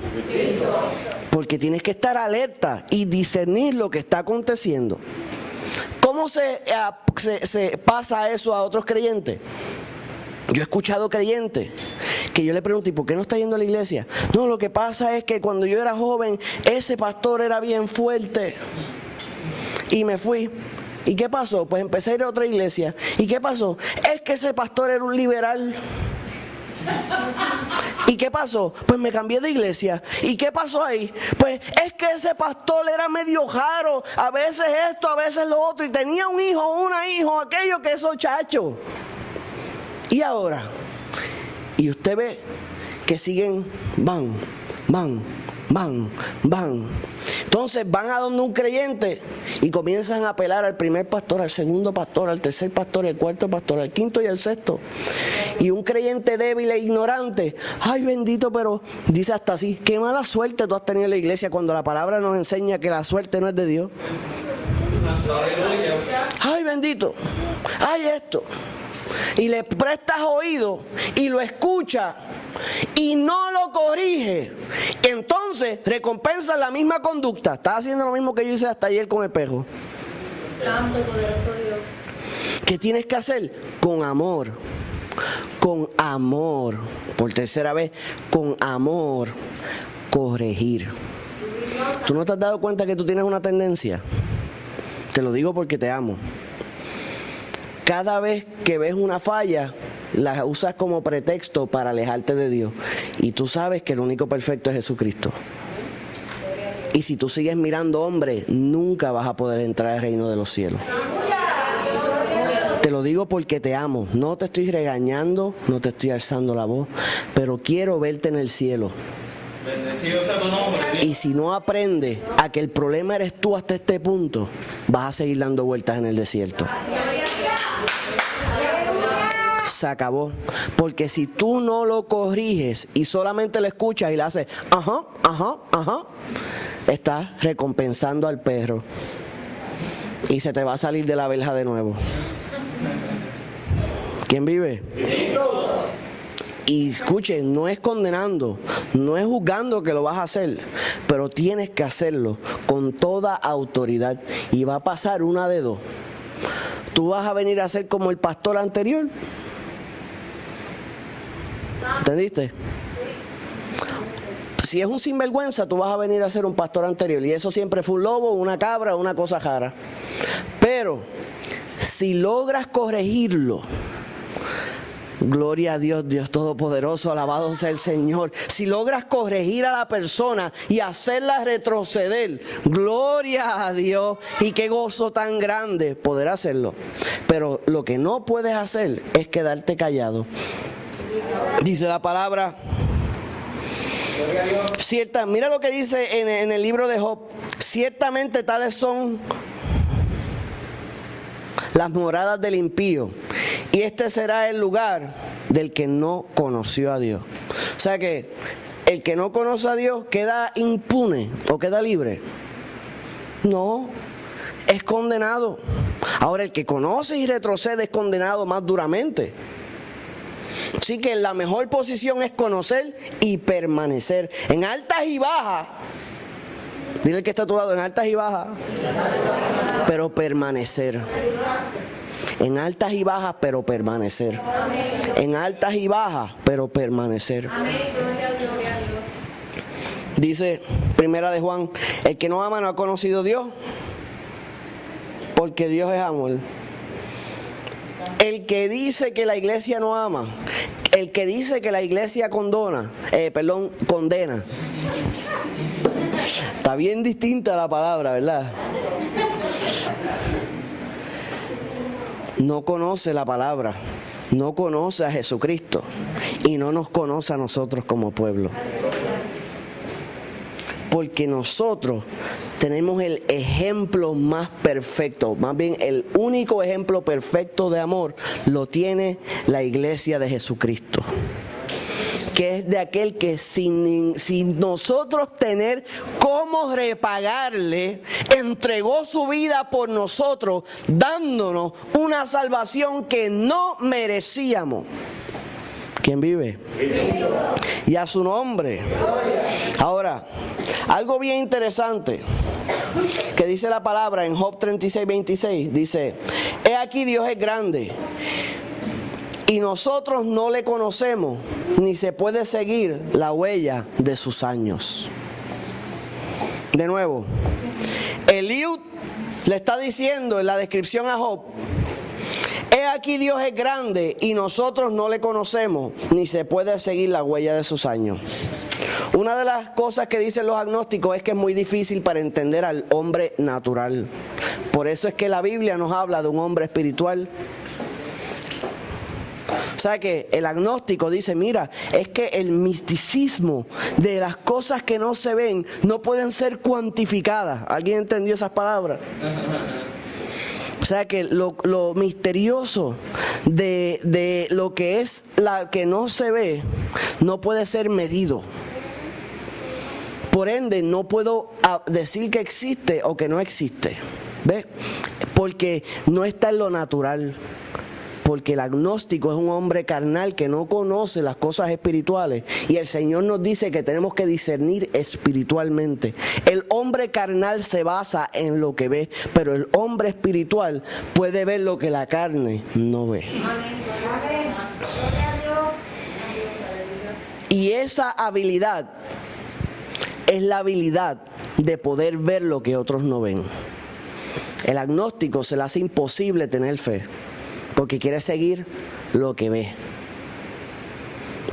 Speaker 1: Porque tienes que estar alerta y discernir lo que está aconteciendo. ¿Cómo se pasa eso a otros creyentes? Yo he escuchado creyentes que yo le pregunto: ¿y por qué no está yendo a la iglesia? No, lo que pasa es que cuando yo era joven, ese pastor era bien fuerte. Y me fui. ¿Y qué pasó? Pues empecé a ir a otra iglesia. ¿Y qué pasó? Es que ese pastor era un liberal. ¿Y qué pasó? Pues me cambié de iglesia. ¿Y qué pasó ahí? Pues es que ese pastor era medio jaro, a veces esto, a veces lo otro, y tenía un hijo, una hija, aquello que esos chachos. Y ahora, y usted ve que siguen, van. Entonces van a donde un creyente y comienzan a apelar al primer pastor, al segundo pastor, al tercer pastor, al cuarto pastor, al quinto y al sexto. Y un creyente débil e ignorante, ay bendito, pero dice hasta así, qué mala suerte tú has tenido en la iglesia, cuando la palabra nos enseña que la suerte no es de Dios. Ay bendito, ay esto. Y le prestas oído y lo escucha y no lo corrige, entonces recompensa la misma conducta. Estás haciendo lo mismo que yo hice hasta ayer con el espejo.
Speaker 3: Santo y poderoso Dios.
Speaker 1: ¿Qué tienes que hacer? Con amor, por tercera vez, con amor, corregir. ¿Tú no te has dado cuenta que tú tienes una tendencia? Te lo digo porque te amo. Cada vez que ves una falla, la usas como pretexto para alejarte de Dios. Y tú sabes que el único perfecto es Jesucristo. Y si tú sigues mirando hombres, nunca vas a poder entrar al reino de los cielos. Te lo digo porque te amo. No te estoy regañando, no te estoy alzando la voz, pero quiero verte en el cielo.
Speaker 2: Bendecido sea tu nombre.
Speaker 1: Y si no aprendes a que el problema eres tú hasta este punto, vas a seguir dando vueltas en el desierto. Se acabó. Porque si tú no lo corriges y solamente lo escuchas y le haces ajá, estás recompensando al perro y se te va a salir de la verja de nuevo. ¿Quién vive? Y escuche, no es condenando, no es juzgando que lo vas a hacer, pero tienes que hacerlo con toda autoridad. Y va a pasar una de dos. Tú vas a venir a ser como el pastor anterior. ¿Entendiste? Si es un sinvergüenza, tú vas a venir a ser un pastor anterior. Y eso siempre fue un lobo, una cabra, una cosa rara. Pero si logras corregirlo, gloria a Dios, Dios Todopoderoso, alabado sea el Señor. Si logras corregir a la persona y hacerla retroceder, gloria a Dios. Y qué gozo tan grande poder hacerlo. Pero lo que no puedes hacer es quedarte callado. Dice la palabra, cierta, mira lo que dice en el libro de Job: ciertamente tales son las moradas del impío, y este será el lugar del que no conoció a Dios. O sea que el que no conoce a Dios queda impune o queda libre. No, es condenado. Ahora el que conoce y retrocede es condenado más duramente. Así que la mejor posición es conocer y permanecer en altas y bajas. Dile al que está a tu lado, en altas y bajas, pero permanecer. En altas y bajas, pero permanecer. En altas y bajas, pero permanecer. Dice Primera de Juan: el que no ama no ha conocido a Dios, porque Dios es amor. El que dice que la iglesia no ama, el que dice que la iglesia condena. Está bien distinta la palabra, ¿verdad? No conoce la palabra, no conoce a Jesucristo y no nos conoce a nosotros como pueblo. Porque nosotros tenemos el ejemplo más perfecto, más bien el único ejemplo perfecto de amor lo tiene la iglesia de Jesucristo, que es de aquel que sin nosotros tener cómo repagarle, entregó su vida por nosotros, dándonos una salvación que no merecíamos. ¿Quién vive? Y a su nombre. Ahora, algo bien interesante que dice la palabra en Job 36:26, dice: he aquí Dios es grande y nosotros no le conocemos, ni se puede seguir la huella de sus años. De nuevo, Eliud le está diciendo en la descripción a Job: He aquí Dios es grande y nosotros no le conocemos, ni se puede seguir la huella de sus años. Una de las cosas que dicen los agnósticos es que es muy difícil para entender al hombre natural. Por eso es que la Biblia nos habla de un hombre espiritual. O sea que el agnóstico dice, mira, es que el misticismo de las cosas que no se ven no pueden ser cuantificadas. ¿Alguien entendió esas palabras? O sea que lo misterioso de lo que es la que no se ve no puede ser medido. Por ende, no puedo decir que existe o que no existe. ¿Ves? Porque no está en lo natural. Porque el agnóstico es un hombre carnal que no conoce las cosas espirituales. Y el Señor nos dice que tenemos que discernir espiritualmente. El hombre carnal se basa en lo que ve, pero el hombre espiritual puede ver lo que la carne no ve. Y esa habilidad es la habilidad de poder ver lo que otros no ven. El agnóstico se le hace imposible tener fe, porque quiere seguir lo que ve.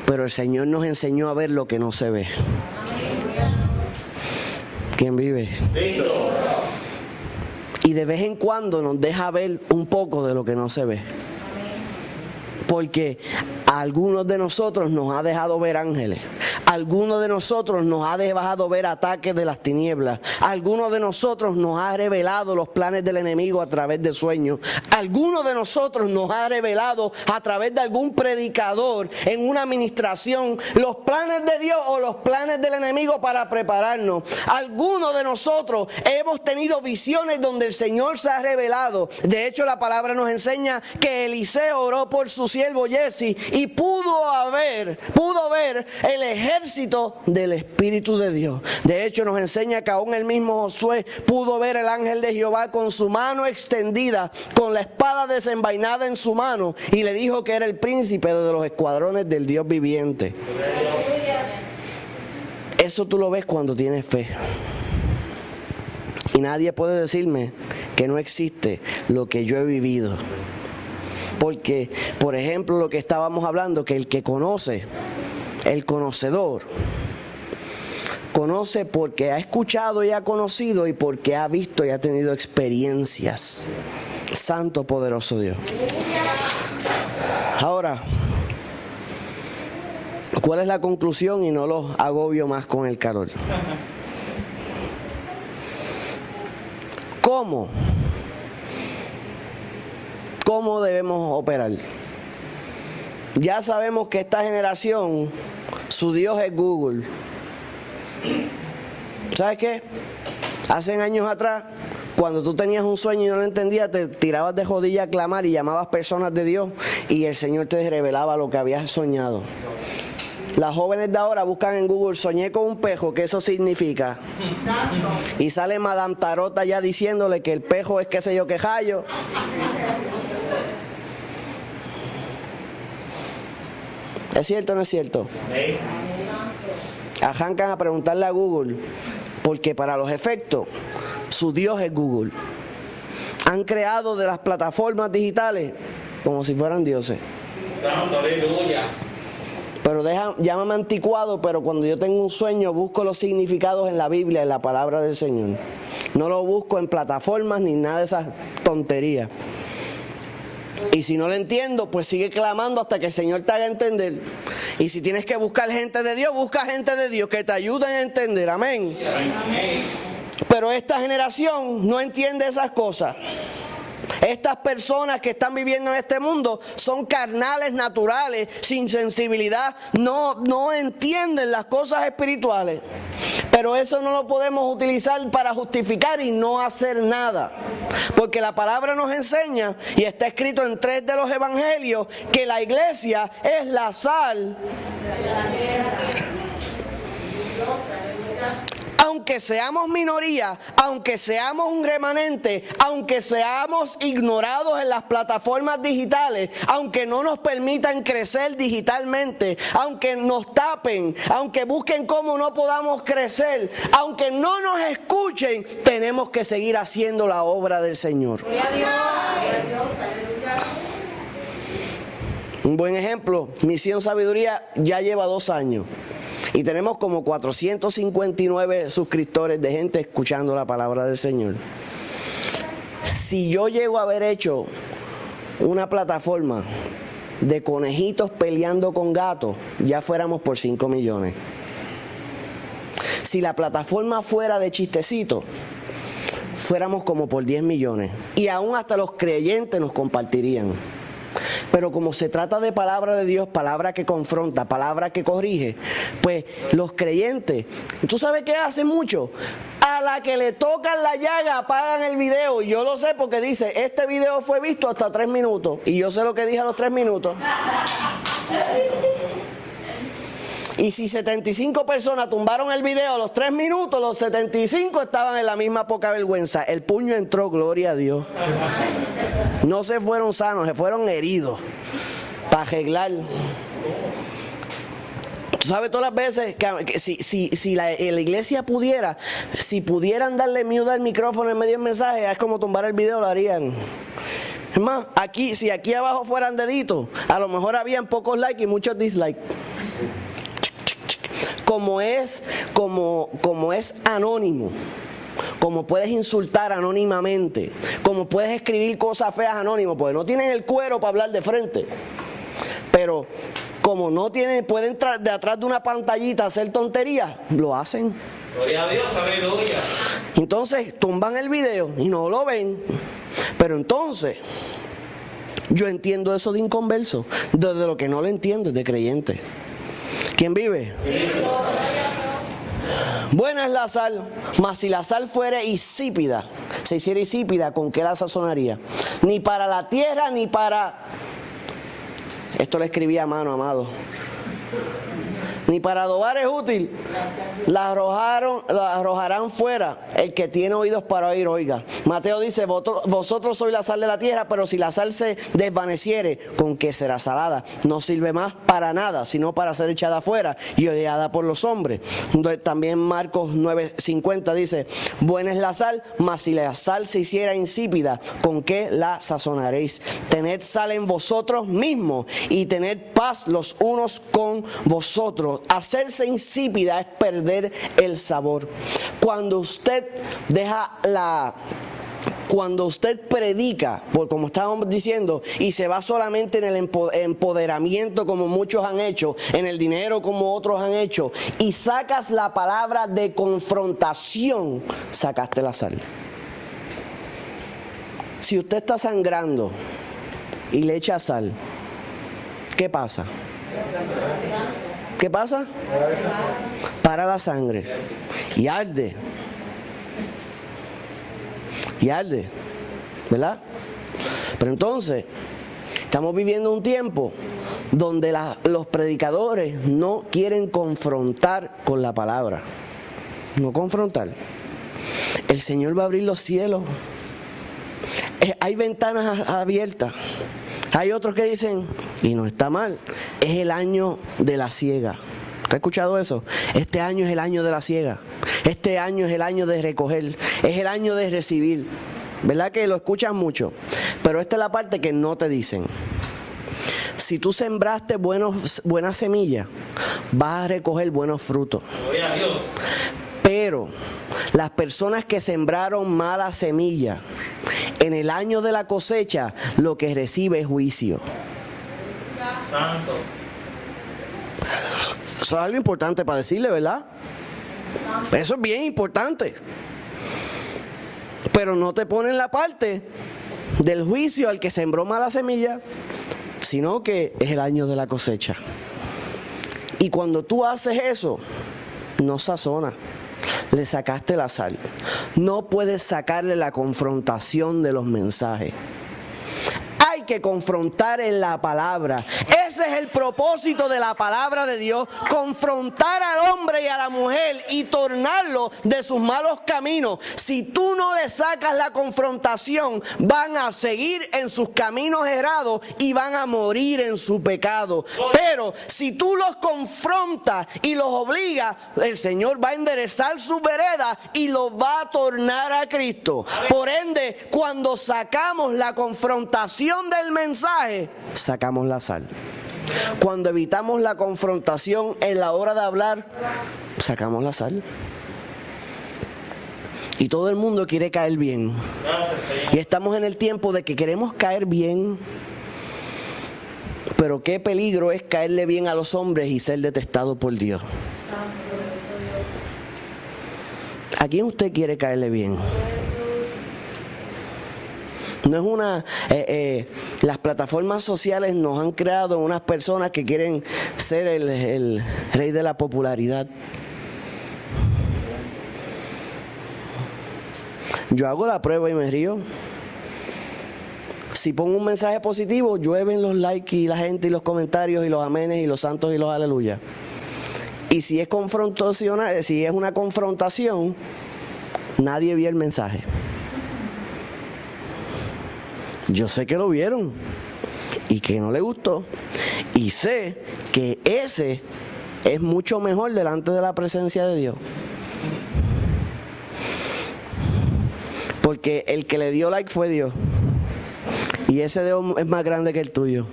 Speaker 1: Pero el Señor nos enseñó a ver lo que no se ve. ¿Quién vive? Y de vez en cuando nos deja ver un poco de lo que no se ve. Porque a algunos de nosotros nos ha dejado ver ángeles. A algunos de nosotros nos ha dejado ver ataques de las tinieblas. A algunos de nosotros nos ha revelado los planes del enemigo a través de sueños. A algunos de nosotros nos ha revelado a través de algún predicador en una administración los planes de Dios o los planes del enemigo para prepararnos. Algunos de nosotros hemos tenido visiones donde el Señor se ha revelado. De hecho, la palabra nos enseña que Eliseo oró por su siervo Jesse y pudo ver el ejército del Espíritu de Dios. De hecho, nos enseña que aún el mismo Josué pudo ver el ángel de Jehová con su mano extendida, con la espada desenvainada en su mano, y le dijo que era el príncipe de los escuadrones del Dios viviente. Eso tú lo ves cuando tienes fe. Y nadie puede decirme que no existe lo que yo he vivido. Porque, por ejemplo, lo que estábamos hablando, que el que conoce, el conocedor, conoce porque ha escuchado y ha conocido y porque ha visto y ha tenido experiencias. Santo, poderoso Dios. Ahora, ¿cuál es la conclusión? Y no los agobio más con el calor. ¿Cómo? ¿Cómo debemos operar? Ya sabemos que esta generación, su Dios es Google. ¿Sabes qué? Hace años atrás, cuando tú tenías un sueño y no lo entendías, te tirabas de rodillas a clamar y llamabas personas de Dios y el Señor te revelaba lo que habías soñado. Las jóvenes de ahora buscan en Google, soñé con un pejo, ¿qué eso significa? Y sale Madame Tarot ya diciéndole que el pejo es qué sé yo qué rayo. ¿Es cierto o no es cierto? Arrancan a preguntarle a Google, porque para los efectos, su Dios es Google. Han creado de las plataformas digitales como si fueran dioses. Pero llámame anticuado, pero cuando yo tengo un sueño busco los significados en la Biblia, en la palabra del Señor. No lo busco en plataformas ni nada de esas tonterías. Y si no lo entiendo, pues sigue clamando hasta que el Señor te haga entender. Y si tienes que buscar gente de Dios, busca gente de Dios que te ayuden a entender. Amén. Pero esta generación no entiende esas cosas. Estas personas que están viviendo en este mundo son carnales, naturales, sin sensibilidad, no entienden las cosas espirituales. Pero eso no lo podemos utilizar para justificar y no hacer nada. Porque la palabra nos enseña, y está escrito en 3 de los evangelios, que la iglesia es la sal. Aunque seamos minoría, aunque seamos un remanente, aunque seamos ignorados en las plataformas digitales, aunque no nos permitan crecer digitalmente, aunque nos tapen, aunque busquen cómo no podamos crecer, aunque no nos escuchen, tenemos que seguir haciendo la obra del Señor. Un buen ejemplo, Misión Sabiduría ya lleva 2 años y tenemos como 459 suscriptores de gente escuchando la palabra del Señor. Si yo llego a haber hecho una plataforma de conejitos peleando con gatos, ya fuéramos por 5 millones. Si la plataforma fuera de chistecitos, fuéramos como por 10 millones. Y aún hasta los creyentes nos compartirían. Pero como se trata de palabra de Dios, palabra que confronta, palabra que corrige, pues los creyentes, ¿tú sabes qué hacen mucho? A la que le tocan la llaga apagan el video. Y yo lo sé porque dice, este video fue visto hasta 3 minutos. Y yo sé lo que dije a los 3 minutos. Y si 75 personas tumbaron el video a los 3 minutos, los 75 estaban en la misma poca vergüenza. El puño entró, gloria a Dios. No se fueron sanos, se fueron heridos. Para arreglar. Tú sabes todas las veces que si la iglesia pudiera, si pudieran darle mute al micrófono en medio del mensaje, es como tumbar el video, lo harían. Es más, aquí, si aquí abajo fueran deditos, a lo mejor habían pocos likes y muchos dislikes. Como es anónimo, como puedes insultar anónimamente, como puedes escribir cosas feas anónimo, porque no tienen el cuero para hablar de frente. Pero como no tienen, pueden entrar de atrás de una pantallita a hacer tonterías, lo hacen.
Speaker 2: Gloria a Dios, aleluya.
Speaker 1: Entonces tumban el video y no lo ven. Pero entonces, yo entiendo eso de inconverso, desde lo que no lo entiendo es de creyente. ¿Quién vive? Buena es la sal, mas si la sal fuere insípida, se hiciera insípida, ¿con qué la sazonaría? Ni para la tierra, ni para... Esto lo escribí a mano, amado. Ni para adobar es útil. La arrojarán fuera. El que tiene oídos para oír, oiga. Mateo dice, vosotros sois la sal de la tierra, pero si la sal se desvaneciere, ¿con qué será salada? No sirve más para nada, sino para ser echada afuera y odiada por los hombres. También Marcos 9:50 dice, buena es la sal, mas si la sal se hiciera insípida, ¿con qué la sazonaréis? Tened sal en vosotros mismos y tened paz los unos con vosotros. Hacerse insípida es perder el sabor. Cuando usted cuando usted predica, como estábamos diciendo, y se va solamente en el empoderamiento como muchos han hecho, en el dinero como otros han hecho, y sacas la palabra de confrontación, sacaste la sal. Si usted está sangrando y le echa sal, ¿qué pasa? ¿Qué pasa? Para la sangre. Y arde. Y arde. ¿Verdad? Pero entonces, estamos viviendo un tiempo donde los predicadores no quieren confrontar con la palabra. No confrontar. El Señor va a abrir los cielos. Hay ventanas abiertas. Hay otros que dicen, y no está mal, es el año de la siega. ¿Usted ha escuchado eso? Este año es el año de la siega. Este año es el año de recoger. Es el año de recibir. ¿Verdad que lo escuchan mucho? Pero esta es la parte que no te dicen. Si tú sembraste buenas semillas, vas a recoger buenos frutos.
Speaker 2: Gloria a Dios.
Speaker 1: Pero las personas que sembraron mala semilla, en el año de la cosecha, lo que recibe es juicio.
Speaker 2: Santo.
Speaker 1: Eso es algo importante para decirle, ¿verdad? Eso es bien importante. Pero no te ponen la parte del juicio al que sembró mala semilla, sino que es el año de la cosecha. Y cuando tú haces eso, no sazonas. Le sacaste la sal. No puedes sacarle la confrontación de los mensajes. Hay que confrontar en la palabra. Ese es el propósito de la palabra de Dios. Confrontar al hombre y a la mujer y tornarlo de sus malos caminos. Si tú no le sacas la confrontación, van a seguir en sus caminos errados y van a morir en su pecado. Pero si tú los confrontas y los obligas, el Señor va a enderezar su vereda y los va a tornar a Cristo. Por ende, cuando sacamos la confrontación del mensaje, sacamos la sal. Cuando evitamos la confrontación en la hora de hablar, sacamos la sal. Y todo el mundo quiere caer bien. Y estamos en el tiempo de que queremos caer bien. Pero qué peligro es caerle bien a los hombres y ser detestado por Dios. ¿A quién usted quiere caerle bien? No es una... las plataformas sociales nos han creado unas personas que quieren ser el rey de la popularidad. Yo hago la prueba y me río. Si pongo un mensaje positivo, llueven los likes y la gente y los comentarios y los amenes y los santos y los aleluyas. Y si es confrontacional, si es una confrontación, nadie vio el mensaje. Yo sé que lo vieron y que no le gustó. Y sé que ese es mucho mejor delante de la presencia de Dios. Porque el que le dio like fue Dios. Y ese Dios es más grande que el tuyo.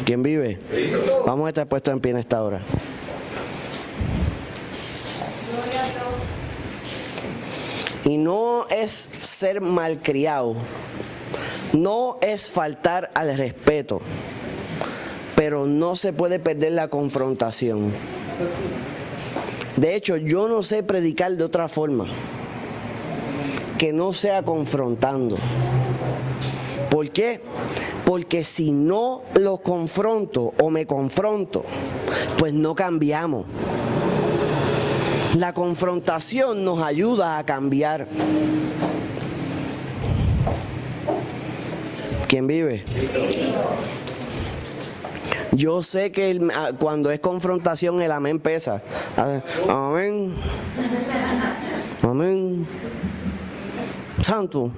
Speaker 1: ¿Quién vive? Vamos a estar puestos en pie en esta hora. Y no es ser malcriado, no es faltar al respeto, pero no se puede perder la confrontación. De hecho, yo no sé predicar de otra forma que no sea confrontando. ¿Por qué? Porque si no lo confronto o me confronto, pues no cambiamos. La confrontación nos ayuda a cambiar. ¿Quién vive? Yo sé que cuando es confrontación el amén pesa. Amén. Amén. Santo.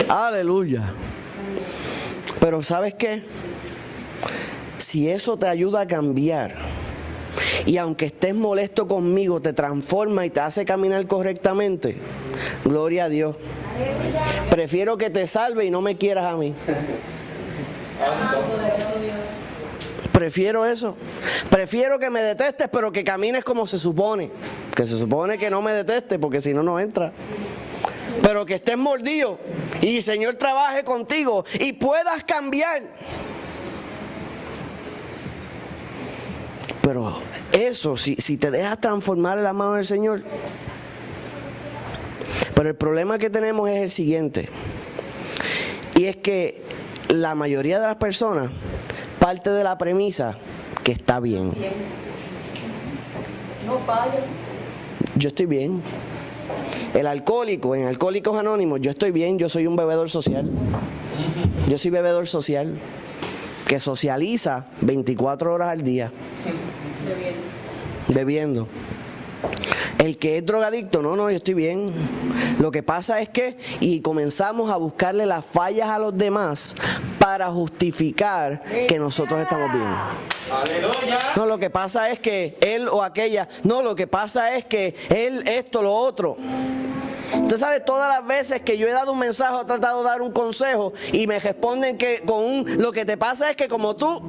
Speaker 1: Aleluya. Pero ¿sabes qué? Si eso te ayuda a cambiar, y aunque estés molesto conmigo, te transforma y te hace caminar correctamente, gloria a Dios. Prefiero que te salve y no me quieras a mí. Prefiero eso. Prefiero que me detestes, pero que camines como se supone. Que se supone que no me detestes, porque si no, no entra. Pero que estés mordido y el Señor trabaje contigo y puedas cambiar. Pero eso, si te dejas transformar en la mano del Señor. Pero el problema que tenemos es el siguiente. Y es que la mayoría de las personas parte de la premisa que está bien.
Speaker 3: No falla.
Speaker 1: Yo estoy bien. El alcohólico, en Alcohólicos Anónimos, yo estoy bien, yo soy un bebedor social. Yo soy bebedor social que socializa 24 horas al día. Bebiendo. El que es drogadicto, no, yo estoy bien. Lo que pasa es que, y comenzamos a buscarle las fallas a los demás para justificar que nosotros estamos bien.
Speaker 2: Aleluya.
Speaker 1: No, lo que pasa es que él o aquella, no, lo que pasa es que él, esto, lo otro. Usted sabe, todas las veces que yo he dado un mensaje, he tratado de dar un consejo y me responden que lo que te pasa es que como tú,